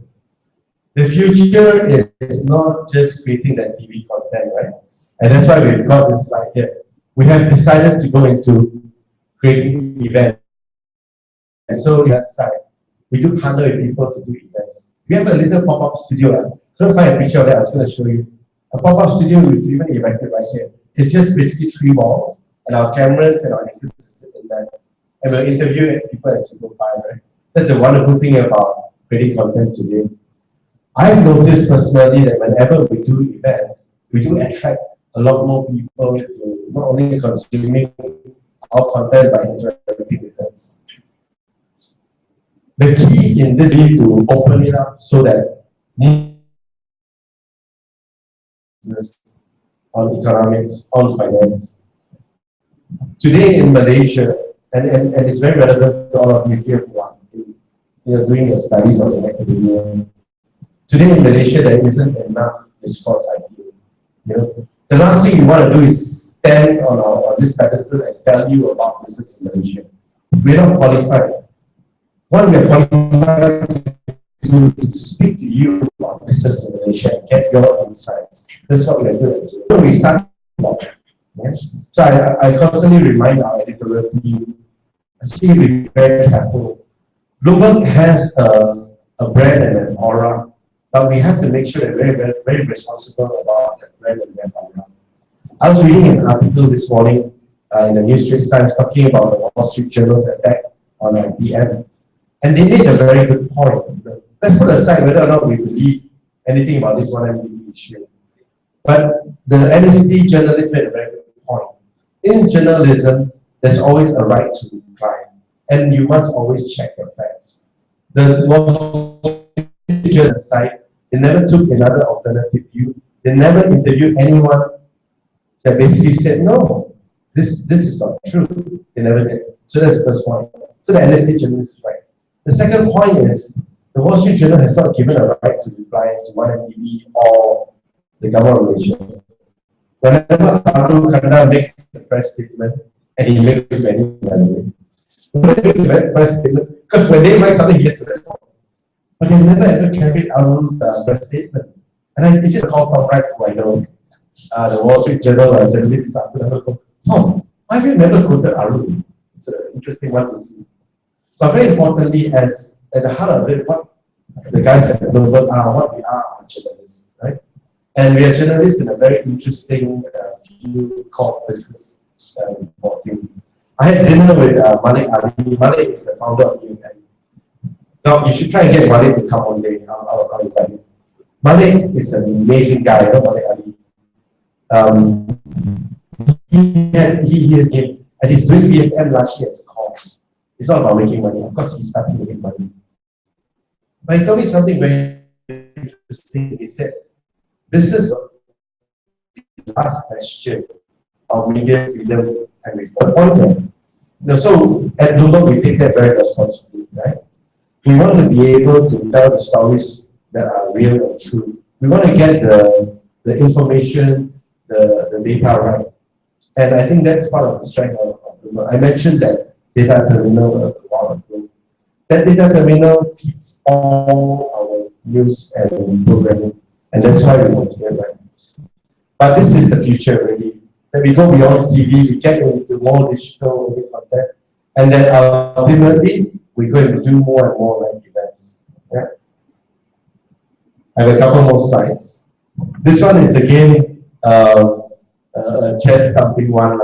The future is not just creating that TV content, right? And that's why we've got this slide here. We have decided to go into creating events. And so that side, we do partner with people to do events. We have a little pop-up studio. I couldn't find a picture of that, I was going to show you. A pop-up studio we've even erected right here. It's just basically 3 walls, and our cameras and our anchors sit in there. And we'll interview people as we go by, right? That's the wonderful thing about creating content today. I've noticed personally that whenever we do events, we do attract a lot more people to not only consuming our content but interacting with us. The key in this is to open it up so that on economics, on finance. Today in Malaysia, and it's very relevant to all of you here who are doing your studies on in academia. Today in Malaysia, there isn't enough discourse, I feel. The last thing you want to do is stand on this pedestal and tell you about business in Malaysia. We're not qualified. What we are qualified to do is to speak to you about business in Malaysia and get your insights. That's what we are doing. So we start. Yes. So I constantly remind our editorial team, I see be very careful. Bloomberg has a brand and an aura, but we have to make sure that we're very, very responsible about that brand and that aura. I was reading an article this morning in the New Straits Times talking about the Wall Street Journal's attack on IBM, and they made a very good point. Let's put aside whether or not we believe anything about this one MBB issue. But the NST journalist made a very good point. In journalism, there's always a right to reply, and you must always check the facts. The Wall Street Journal side, they never took another alternative view. They never interviewed anyone that basically said, no, this is not true. They never did. So that's the first point. So the NST journalist is right. The second point is, the Wall Street Journal has not given a right to reply to 1MDB or the government of Malaysia. Whenever Arul Kanda makes a press statement, and he makes many, by the way, when he makes a press statement, because when they write something, he has to respond. But they never ever carried Arul's press statement. And it's just called Tom Wright, who I know, the Wall Street Journal journalist is after the Tom, why have you never quoted Arul? It's an interesting one to see. But very importantly, as at the heart of it, what the guys at Global are, what we are journalists, right? And we are journalists in a very interesting field called business reporting. I had dinner with Malik Ali. Malik is the founder of UNM. Now, you should try and get Malik to come one day. I'll invite you. Malik is an amazing guy, you know, Malik Ali. He is in, and he's doing BFM largely as a cause. It's not about making money. Of course, he's starting to make money. But he told me something very interesting. He said, business is the last bastion of media freedom and responsibility. So at Bloomberg, we take that very responsibly, right? We want to be able to tell the stories that are real and true. We want to get the information, the data right. And I think that's part of the strength of Bloomberg. I mentioned that data terminal a while ago. That data terminal feeds all our news and programming. And that's why we want to get right. But this is the future, really. That we go beyond TV, we get into more digital content, and then ultimately we're going to do more and more live events. Yeah. I have a couple more slides. This one is again a chest thumping one.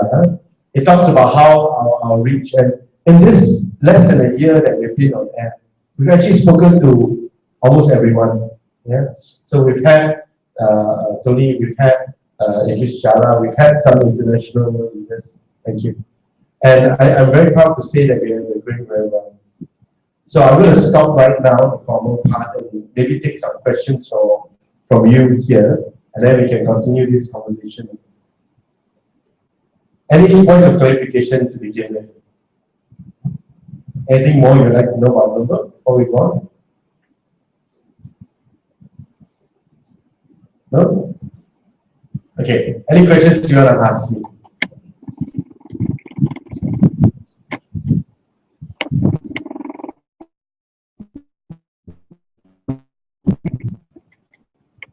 It talks about how our reach, and in this less than a year that we've been on air, we've actually spoken to almost everyone. Yeah. So we've had Tony, we've had Idris Jala, we've had some international leaders. Thank you. And I'm very proud to say that we're doing very well. So I'm going to stop right now, the formal part, and maybe take some questions from you here, and then we can continue this conversation. Any points of clarification to begin with? Anything more you'd like to know about Bloomberg before we go on? No? Okay. Any questions you want to ask me?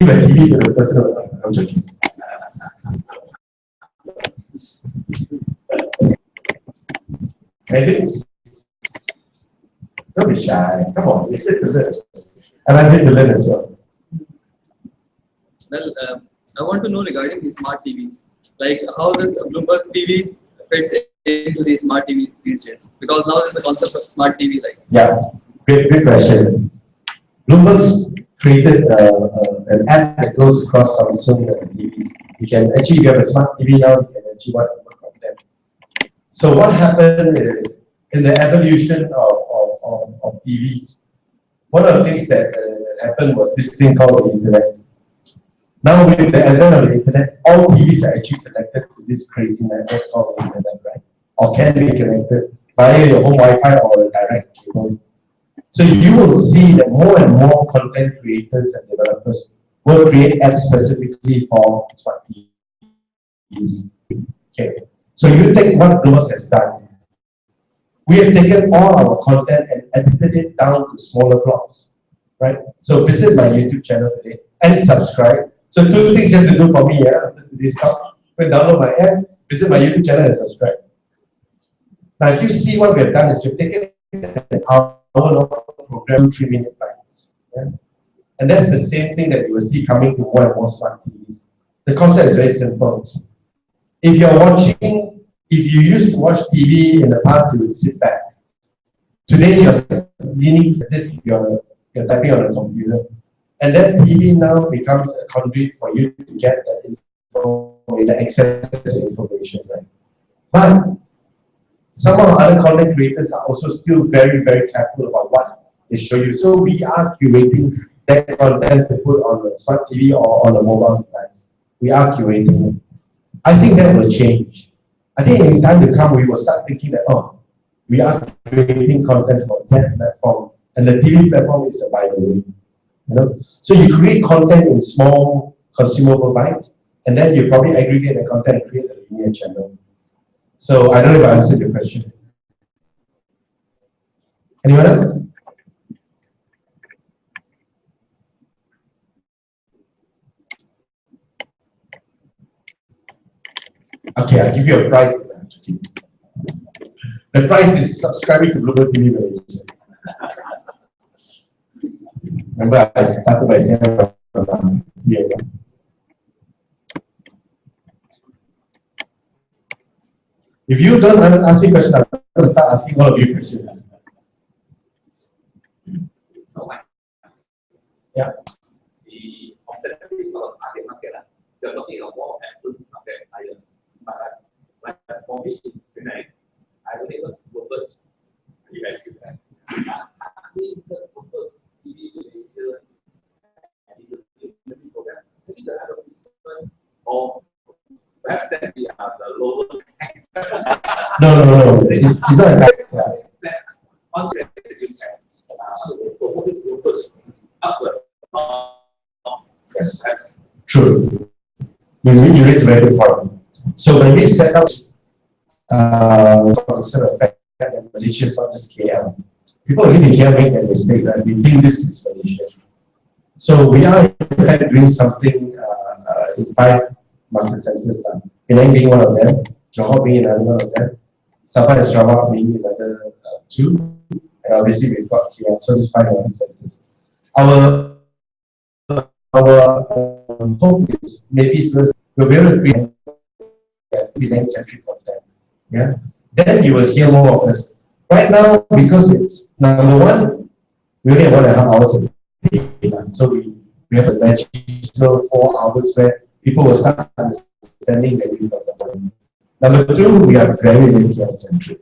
Give a TV to the person. I'm joking. Anything? Don't be shy. Come on, it's good to learn. And I'm here to learn as well. Well, I want to know regarding the smart TVs, like how this Bloomberg TV fits into the smart TV these days. Because now there's a concept of smart TV, like. Yeah, great question. Bloomberg created an app that goes across Samsung TVs. You can actually, if you have a smart TV now, you can actually watch content. So what happened is, in the evolution of TVs, one of the things that happened was this thing called the internet. Now with the advent of the internet, all TVs are actually connected to this crazy network called the internet, right? Or can be connected via your home Wi-Fi or a direct cable. So you will see that more and more content creators and developers will create apps specifically for smart TVs. Okay. So you take what Bloomberg has done. We have taken all our content and edited it down to smaller blocks, right? So visit my YouTube channel today and subscribe. So two things you have to do for me after today's talk. Go download my app, visit my YouTube channel and subscribe. Now if you see what we have done is we've taken an hour-long program, 3-minute bites. Yeah? And that's the same thing that you will see coming to more and more smart TVs. The concept is very simple. If you're watching, if you used to watch TV in the past, you would sit back. Today you're leaning as if you're typing on a computer. And that TV now becomes a conduit for you to get that information, the access to information, right? But some of our other content creators are also still very, very careful about what they show you. So we are curating that content to put on the smart TV or on a mobile device. We are curating it. I think that will change. I think in time to come, we will start thinking that, oh, we are creating content for that platform, and the TV platform is a by the way. You know? So you create content in small consumable bites, and then you probably aggregate the content and create a linear channel. So I don't know if I answered your question. Anyone else? Okay, I'll give you a price. The price is subscribing to Global TV Malaysia. Remember, I started by saying here. If you don't ask me questions, I'm going to start asking all of you questions. Yeah. The objective of target market, you're talking about excellence market higher. But for me, I would say the purpose, you guys see that. I think the purpose, TV Malaysia, and program, maybe the advertisement, or perhaps that we are the lower tax. No. It's not a tax. On the this purpose, upward. That's True. You raise a very good point. So when we set up concern effect in Malaysia, it's not just KL. People live in KL make that mistake, right? We think this is Malaysia. So we are in fact doing something in 5 market centers. Penang being one of them, Johor being another one of them, Sabah and Sarawak being another 2, and obviously we've got KL. So there's 5 market centers. Our hope is maybe we'll be able to create Penang-centric content. Yeah, then you will hear more of us. Right now, because it's number one, we only have 1.5 hours a day, so we have a magical 4 hours where people will start understanding that we've got the money. Number 2, we are very, very centric.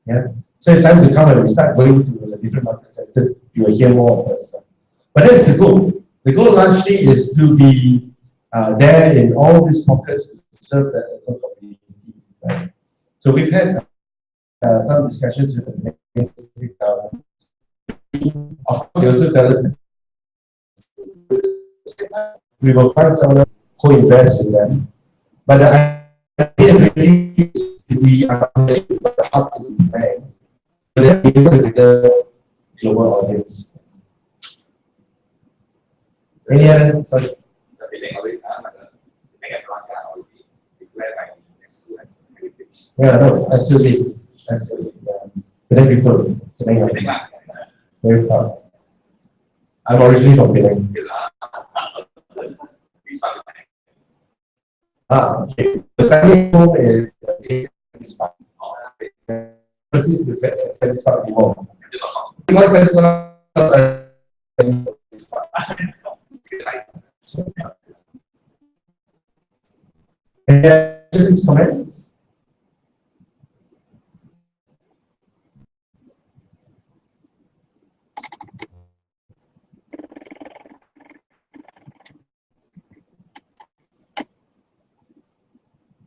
Yeah, so in time to come and we start going to the different market sectors, you will hear more of us. But that's the goal. The goal largely is to be there in all these pockets to serve the local community. Right? So we've had some discussions with the government. Of course, they also tell us that we will find someone co-invest with them. But the idea really is we are the hub to the bank, but then we will get the global audience. Any other? Sorry. Yeah, no, absolutely. Absolutely. Penang people, Penang. Very proud. I'm originally from Penang. Okay. The family home is this part. This is the family part anymore. Any questions, comments?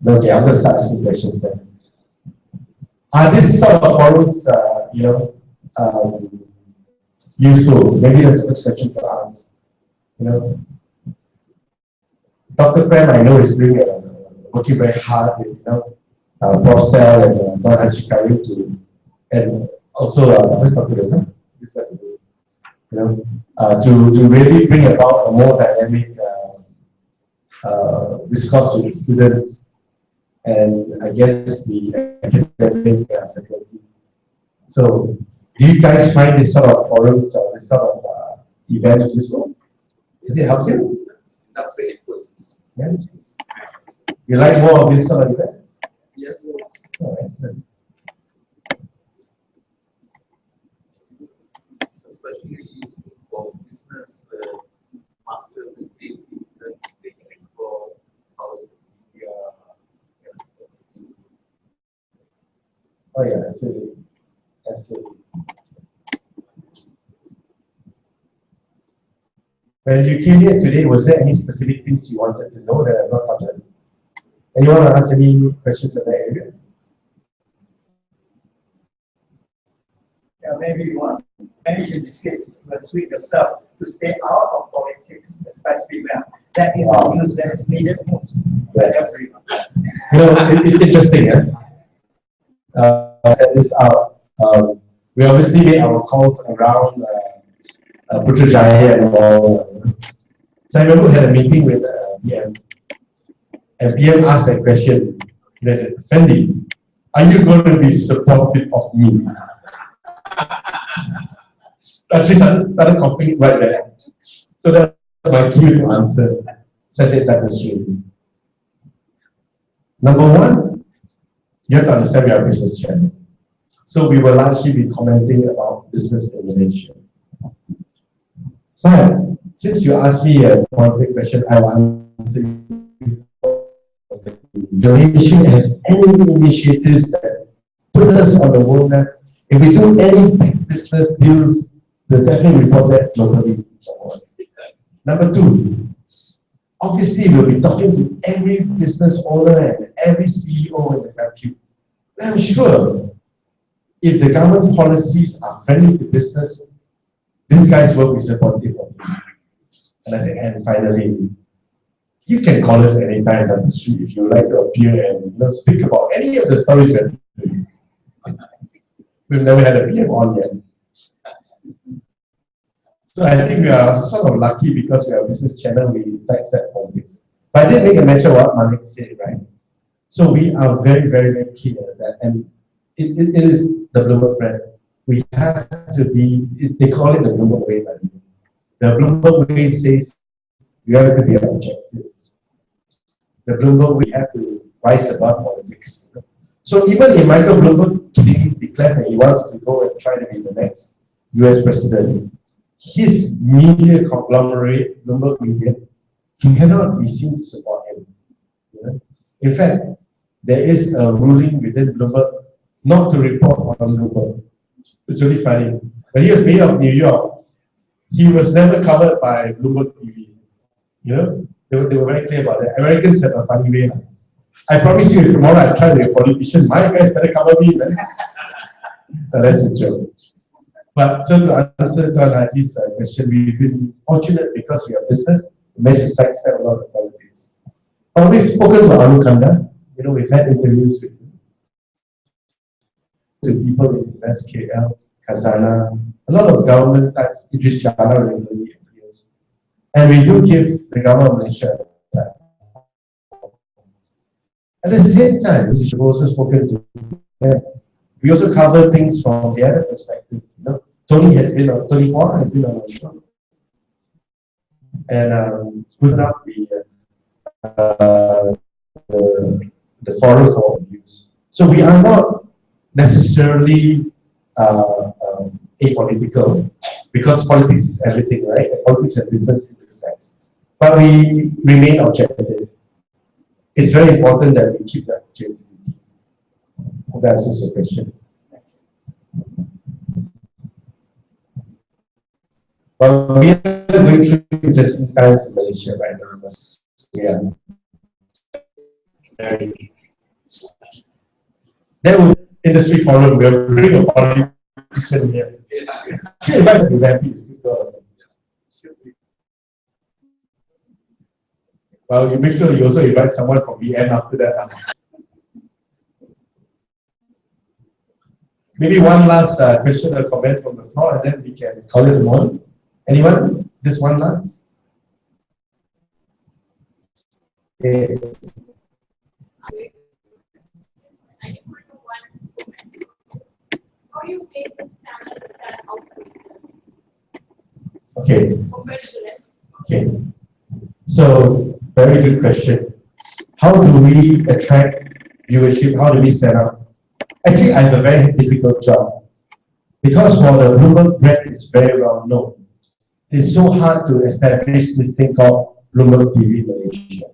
Okay, I'm going to start asking questions then. Are these sort of forums, useful? Maybe that's a first question for us. Dr. Prem, I know, is doing working very hard with Prof. Sel and Don Hachikari and also where's Dr. Reza? To really bring about a more dynamic discourse with students and I guess the academic faculty. So, do you guys find this sort of forums or this sort of events useful? Is it helpful? That's the influences. Yeah. You like more of this sort of events? Yes. Oh, excellent. It's especially useful for business masters and PhD students. They can explore how the Oh yeah, absolutely. Absolutely. When you came here today, was there any specific things you wanted to know that I've not covered? Anyone want to ask any questions in that area? Yeah, maybe one. Maybe you discuss with yourself to stay out of politics, especially when that is the news that is needed most. Yes. Everyone. It's interesting. I set this out. We obviously made our calls around Putrajaya and all. So I remember we had a meeting with PM, and PM asked that question. They said, Fendi, are you going to be supportive of me? Actually started coughing right there. So that's my cue to answer. So I said, that's true. Number one, you have to understand we are a business channel. So we will largely be commenting about business in Malaysia. But since you asked me a political question, I will answer you. Malaysia has any initiatives that put us on the world map. If we do any big business deals, we'll definitely report that globally. Number two, obviously we'll be talking to every business owner and every CEO in the country. I'm sure if the government policies are friendly to business, these guys will be supportive of you. And I say, and finally, you can call us anytime on the street if you would like to appear and speak about any of the stories we're doing. We've never had a PM on yet. So I think we are sort of lucky because we are a business channel, we sidestep politics. But I did make a mention of what Malik said, right? So we are very, very, very keen on that. And it is the Bloomberg brand. We have to be, they call it the Bloomberg way, by the way. The Bloomberg way says you have to be objective. The Bloomberg way, you have to rise above politics. So even if Michael Bloomberg today declares that he wants to go and try to be the next US president, his media conglomerate, Bloomberg Media, he cannot be seen to support him. In fact, there is a ruling within Bloomberg not to report on Bloomberg. It's really funny. When he was mayor of New York, he was never covered by Bloomberg TV. They were very clear about that. Americans have a funny way. I promise you, if tomorrow I try to be a politician, my guys better cover me, man. No, that's a joke. But so to answer Tuan Haji's question, we've been fortunate because we are business, we managed to sidestep a lot of politics. But we've spoken to Anukanda, we've had interviews with people in SKL, Khazanah, a lot of government types, Idris Jala regularly appears. And we do give the government of Malaysia a platform. At the same time, we've also spoken to them. We also cover things from the other perspective. Tony Hua has been on our show. And we've up the forum for views. So we are not necessarily apolitical, because politics is everything, right? And politics and business intersect. But we remain objective. it's very important that we keep that creativity. Hope that answers your question. But we are going through interesting times in Malaysia right now. Yeah. There will be industry forum. We'll bring a politician here. Should invite the VIPs. Well, you make sure you also invite someone from VN after that. Maybe one last question or comment from the floor, and then we can call it a morning. Anyone? Just one last? Yes. How you make this channel stand out for yourself? Okay. Compared to the rest. Okay. So, very good question. How do we attract viewership? How do we stand out? Actually, I have a very difficult job. Because while the Bloomberg brand is very well known, it's so hard to establish this thing called Bloomberg TV Malaysia.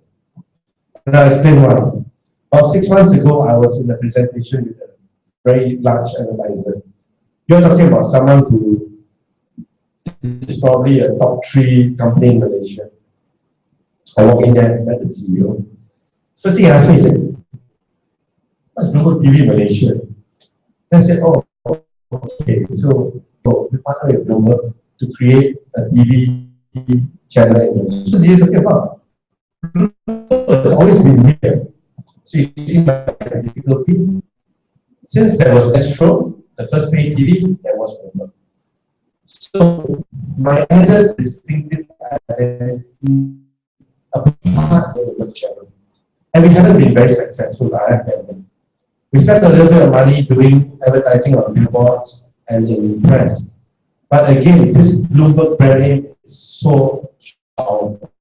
And I'll explain why. About 6 months ago, I was in a presentation with a very large analyzer. You're talking about someone who is probably a top 3 company in Malaysia. I walk in there, met the CEO. First thing he asked me, he said, what's Bloomberg TV Malaysia? Then I said, oh, okay, so we partner with Bloomberg to create a TV channel in Malaysia. What are you talking about? Bloomberg has always been here. So you see my difficulty. Since there was Astro, the first paid TV, there was Bloomberg. So my other distinctive identity apart from the Bloomberg channel. And we haven't been very successful, I have to admit. We spent a little bit of money doing advertising on billboards and in press. But again, this Bloomberg brand name is so powerful.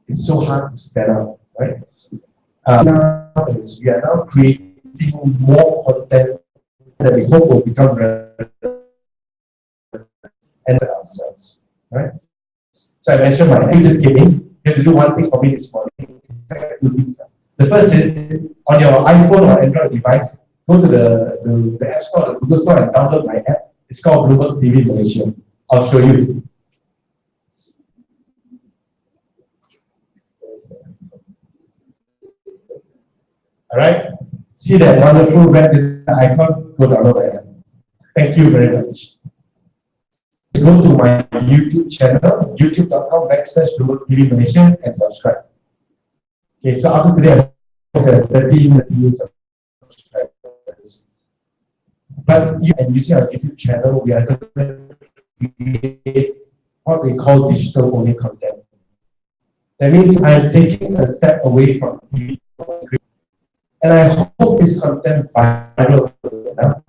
It's so hard to stand out, right? Now we are now creating more content that we hope will become relevant and ourselves, right? So I mentioned you just came in. You have to do one thing for me this morning. Two things. The first is on your iPhone or Android device, go to the App Store, the Google Store, and download my app. It's called Bloomberg TV Malaysia. I'll show you. All right. See that wonderful red icon? Go download my app. Thank you very much. Go to my YouTube channel, youtube.com/Bloomberg TV Malaysia, and subscribe. Okay, so after today, I have 13 million subscribers. But using our YouTube channel, we are going to create what we call digital only content. That means I'm taking a step away from TV. And I hope this content viral enough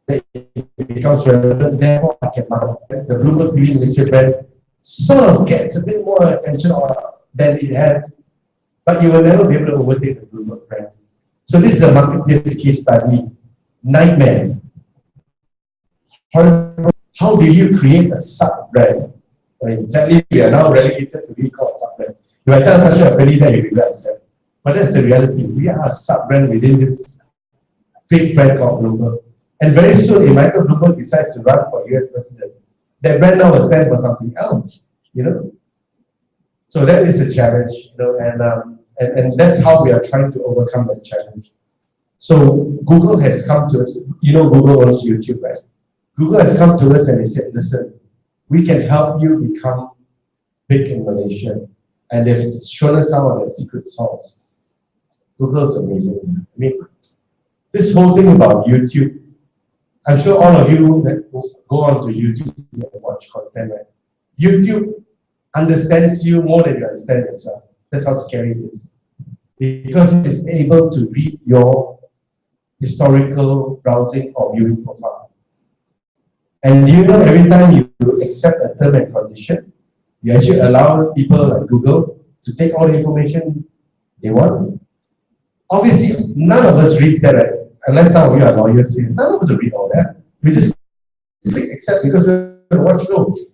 that it becomes relevant. Therefore, I can market the Bloomberg TV Malaysia brand sort of gets a bit more attention than it has. But you will never be able to overtake the Bloomberg brand. So this is a marketer's case study. Nightmare. How do you create a sub-brand? I mean, sadly, we are now relegated to be called sub-brand. If I tell Tasha Afeni that, he'll be very upset. But that's the reality. We are a sub-brand within this big brand called Bloomberg. And very soon, if Michael Bloomberg decides to run for US president, that brand now will stand for something else, you know? So that is a challenge, you know, and that's how we are trying to overcome that challenge. So Google has come to us, you know, Google owns YouTube, right? Google has come to us and they said, listen, we can help you become big in Malaysia. And they've shown us some of their secret sauce. Google's amazing. I mean, this whole thing about YouTube, I'm sure all of you that go onto YouTube and watch content, right? YouTube understands you more than you understand yourself. That's how scary it is. Because it's able to read your historical browsing or viewing profile. And you know, every time you accept a term and condition, you actually allow people like Google to take all the information they want. Obviously, none of us reads that, right? Unless some of you are lawyers here. None of us will read all that. We just click accept because we want to watch shows.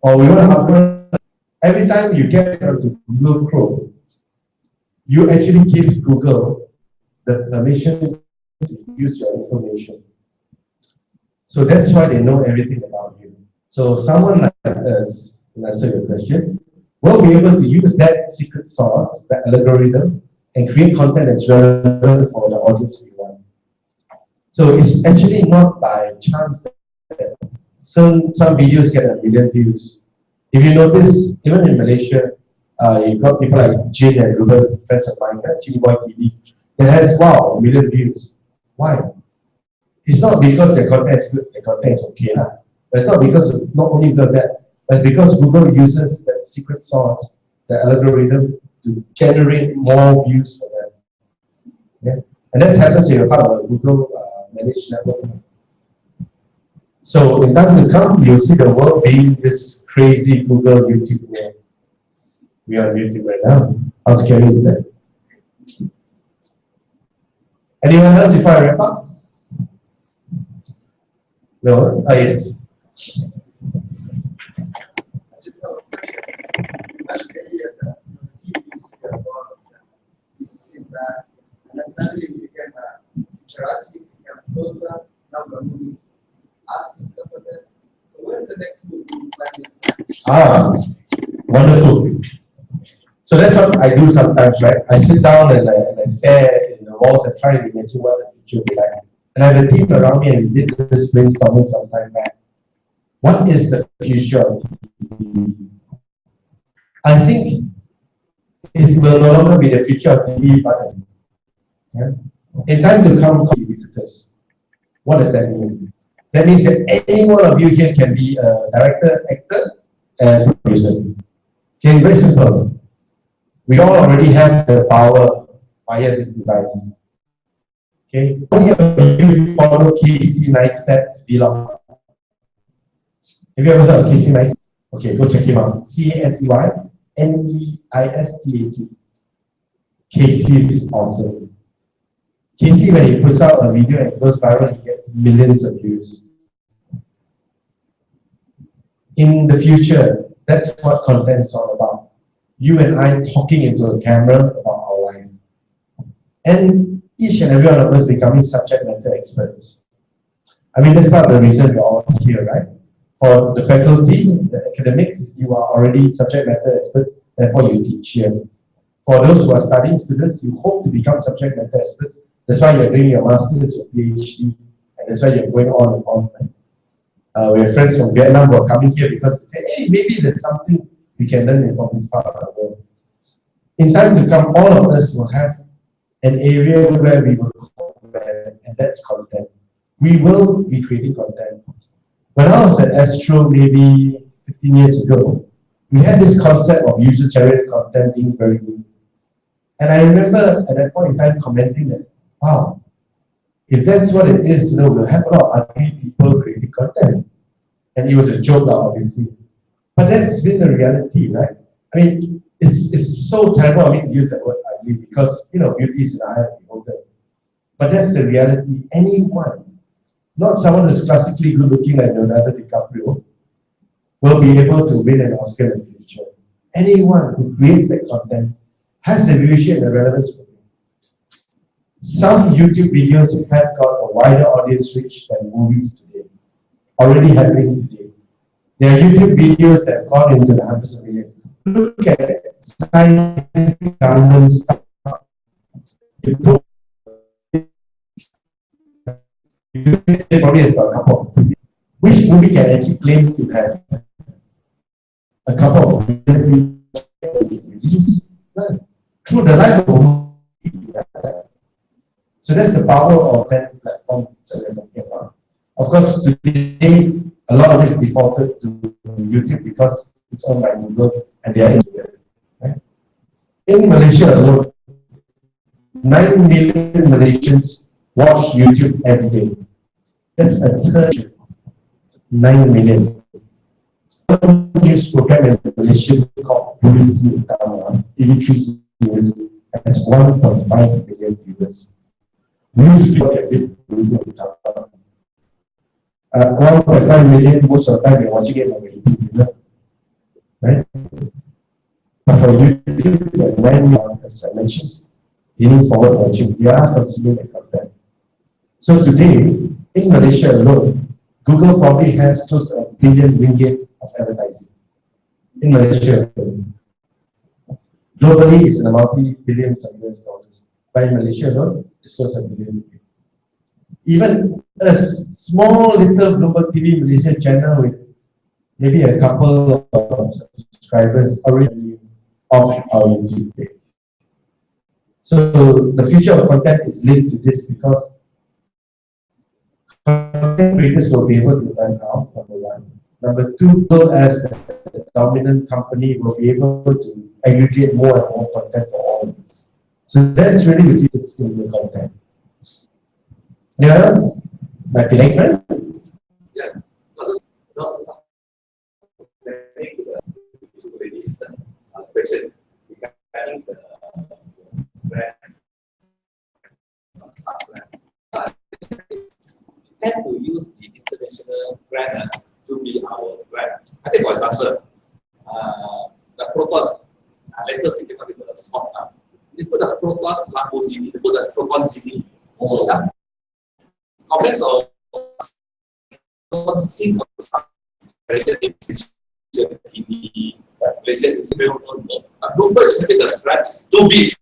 Or we want to upload. Every time you get onto Google Chrome, you actually give Google the permission to use your information. So that's why they know everything about you. So someone like us, to answer your question, will be able to use that secret sauce, that algorithm, and create content that's relevant for the audience we want. So it's actually not by chance that some videos get 1 million views. If you notice, even in Malaysia, you've got people like Jin and Ruben, friends of mine, Jin Boy TV, that has, wow, 1 million views. Why? It's not because their content is good, their content is okay. But it's not because of, not only because of that, but because Google uses that secret sauce, the algorithm, to generate more views for them. Yeah? And that happens in a part of a Google managed network. So in time to come, you'll see the world being this crazy Google YouTube world. We are on YouTube right now. How scary is that? Anyone else before I wrap up? No? Oh, yes. Just a question. Much earlier, that TV used to be about just to sit back, and then suddenly we became interactive, became closer, now we're moving arts and stuff like that. So what is the next move in 5 years time? Wonderful. So that's what I do sometimes, right? I sit down and I stare in the walls and try to imagine what the future will be like. And I have a team around me and we did this brainstorming some time back. What is the future of TV? I think it will no longer be the future of TV, but yeah? In time to come, ubiquitous. What does that mean? That means that any one of you here can be a director, actor, and producer. Okay, very simple. We all already have the power via this device. Okay, how many of you follow Casey Neistat's vlog? Have you ever heard of Casey Neistat? Okay, go check him out. CASEY NEISTAT. Casey is awesome. Casey, when he puts out a video and it goes viral, he gets millions of views. In the future, that's what content is all about. You and I talking into a camera about our life. And each and every one of us becoming subject matter experts. I mean, that's part of the reason we're all here, right? For the faculty, the academics, you are already subject matter experts, therefore you teach here. For those who are studying students, you hope to become subject matter experts. That's why you're doing your master's, your PhD, and that's why you're going on and on. Right? We have friends from Vietnam who are coming here because they say, hey, maybe there's something we can learn from this part of the world. In time to come, all of us will have an area where we will comment, and that's content. We will be creating content. When I was at Astro maybe 15 years ago, we had this concept of user-generated content being very new. And I remember at that point in time commenting that, wow, if that's what it is, we'll have a lot of ugly people creating content. And it was a joke, obviously. But that's been the reality, right? I mean, it's so terrible of me to use that word ugly because, beauty is an eye of the beholder. But that's the reality. Anyone, not someone who's classically good looking like Leonardo DiCaprio, will be able to win an Oscar in the future. Anyone who creates that content has the viewership and the relevance for you. Some YouTube videos have got a wider audience reach than movies today. Already happening today. There are YouTube videos that have gone into the hundreds of millions. Look at science, government stuff. Probably has got a couple. Which movie can actually claim to have a couple of released through the life of a movie? So that's the power of that platform that we're talking about. Of course, today, a lot of it is defaulted to YouTube because it's owned by Google and they are integrated. Right? In Malaysia alone, 9 million Malaysians watch YouTube every day. That's a third. 9 million. One news program in Malaysia called Bulletin Utama, TV3 News, has 1.5 million viewers. News people have been Bulletin Utama. 1.5 million, most of the time you're watching it on YouTube, right? But for YouTube, the 9 million as I mentioned, leaning forward watching, they are consuming the content. So today, in Malaysia alone, Google probably has close to R1 billion of advertising. In Malaysia alone. Globally, it's in the multi-billions of US dollars. But in Malaysia alone, it's close to R1 billion. Even a small little Bloomberg TV Malaysia channel with maybe a couple of subscribers already off our YouTube page. So the future of content is linked to this because content creators will be able to earn out, number one. Number two, Google as the dominant company will be able to aggregate more and more content for all of us. So that's really the future in the content. Anyone else? My next friend? Yeah. Not question regarding the brand. We tend to use the international brand to be our brand. I think, for example, the Proton, latest thing came with the spot. They put the Proton Lamborghini, they put the Proton Genie. Comments of something of Malaysian in the Malaysian is well known for. Bloomberg maybe the brand is too big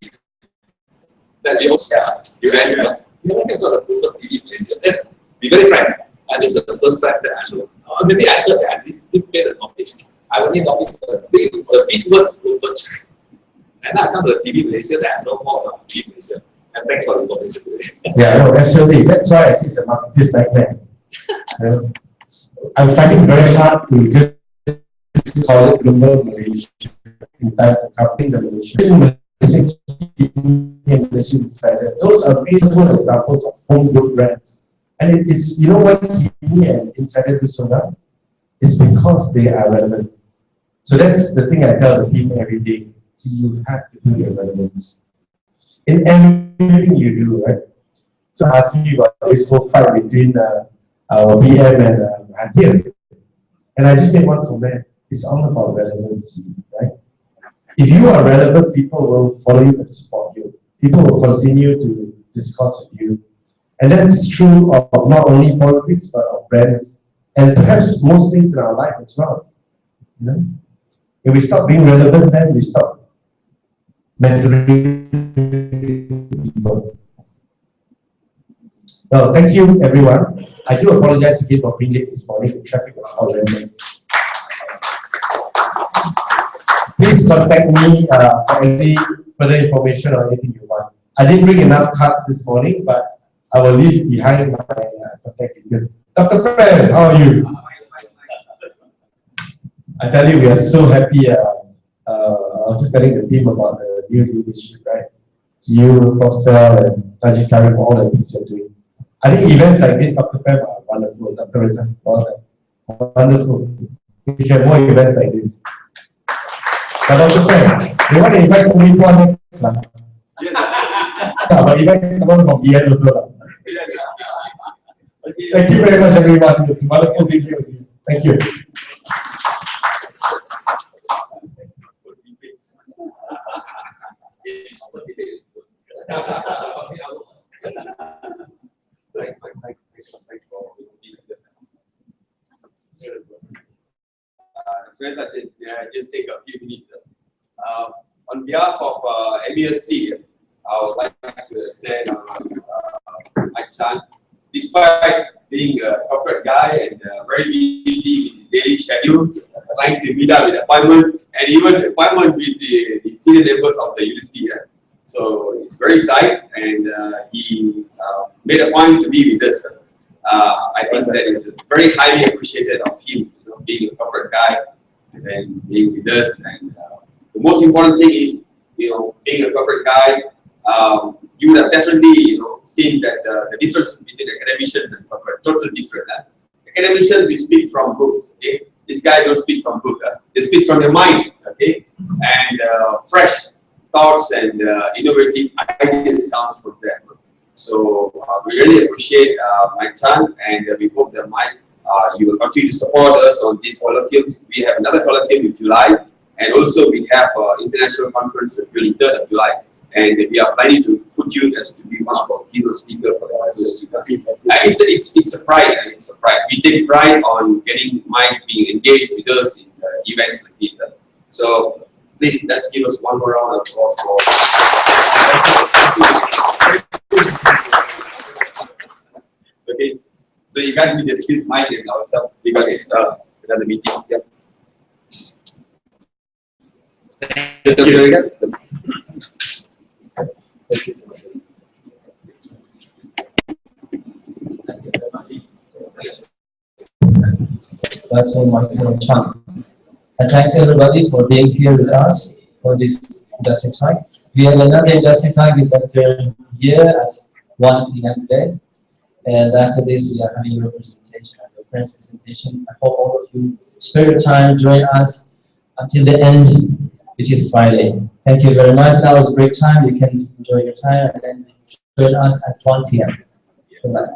that we also you guys have. You want to go to Bloomberg TV Malaysia, then be very frank. And this is the first time that I know. Maybe I heard that I didn't pay the notice. I only noticed the big word Bloomberg. And I come to the TV Malaysia that I know more about TV Malaysia. And thanks for the information today. Yeah, no, absolutely. That's why I see it's a marketplace like that. I'm finding it very hard to just call it Bloomberg Malaysia in time for covering the Malaysia Insider. Those are beautiful examples of homegrown brands. And it's, you know what me and Insider do so well? It's because they are relevant. So that's the thing I tell the team every day. So you have to do your relevance in everything you do, right? So ask me about this whole fight between our PM and Hadir. And I just made one comment. It's all about relevancy, right? If you are relevant, people will follow you and support you. People will continue to discuss with you. And that's true of not only politics, but of brands. And perhaps most things in our life as well. You know? If we stop being relevant, then we stop mentoring people. Well, thank you, everyone. I do apologize again for being late this morning. The traffic was horrendous. Please contact me for any further information or anything you want. I didn't bring enough cards this morning, but I will leave behind my contact details. Dr. Prem, how are you? I tell you, we are so happy. I was just telling the team about the new leadership, right? You, Professor, and Tajik Karim, all the things you're doing. I think events like this, Dr. Prem, are wonderful. Dr. Reza, wonderful. We should have more events like this. But Dr. Prem, they want to invite only one next time. But invite someone from BN also. Thank you very much, everyone. It's wonderful being here with you. Thank you. Thanks for being with us. Friends, I just take a few minutes. On behalf of MEST, I would like to extend my chance. Despite being a corporate guy and very busy with the daily schedule, trying to meet up with appointments and even appointment with the senior members of the university. So it's very tight, and he made a point to be with us. I think that is very highly appreciated of him, you know, being a corporate guy and then being with us. And the most important thing is, you know, being a corporate guy, you would have definitely, seen that the difference between academicians and corporate totally different. Academicians, we speak from books. Okay, this guy don't speak from book. They speak from their mind. Okay, and fresh thoughts and innovative ideas comes from them. So we really appreciate Mike Chan, and we hope that Mike, you will continue to support us on these colloquiums. We have another colloquium in July, and also we have international conference on 23rd of July. and we are planning to put you as to be one of our keynote speakers for the university. It's a pride. It's a pride. We take pride on getting Mike being engaged with us in events like this. So please, let's give us one more round of applause for. Okay, so you guys need to excuse Mike and ourselves because another meeting. Yeah. That's all my chunk. And thanks everybody for being here with us for this industry talk. We have another industry talk with Dr. here at 1 p.m. today. And after this, we are having your presentation, your friend's presentation. I hope all of you spare your time, join us until the end, which is Friday. Thank you very much. Now is a break time. You can enjoy your time and then join us at 1 p.m. Goodbye.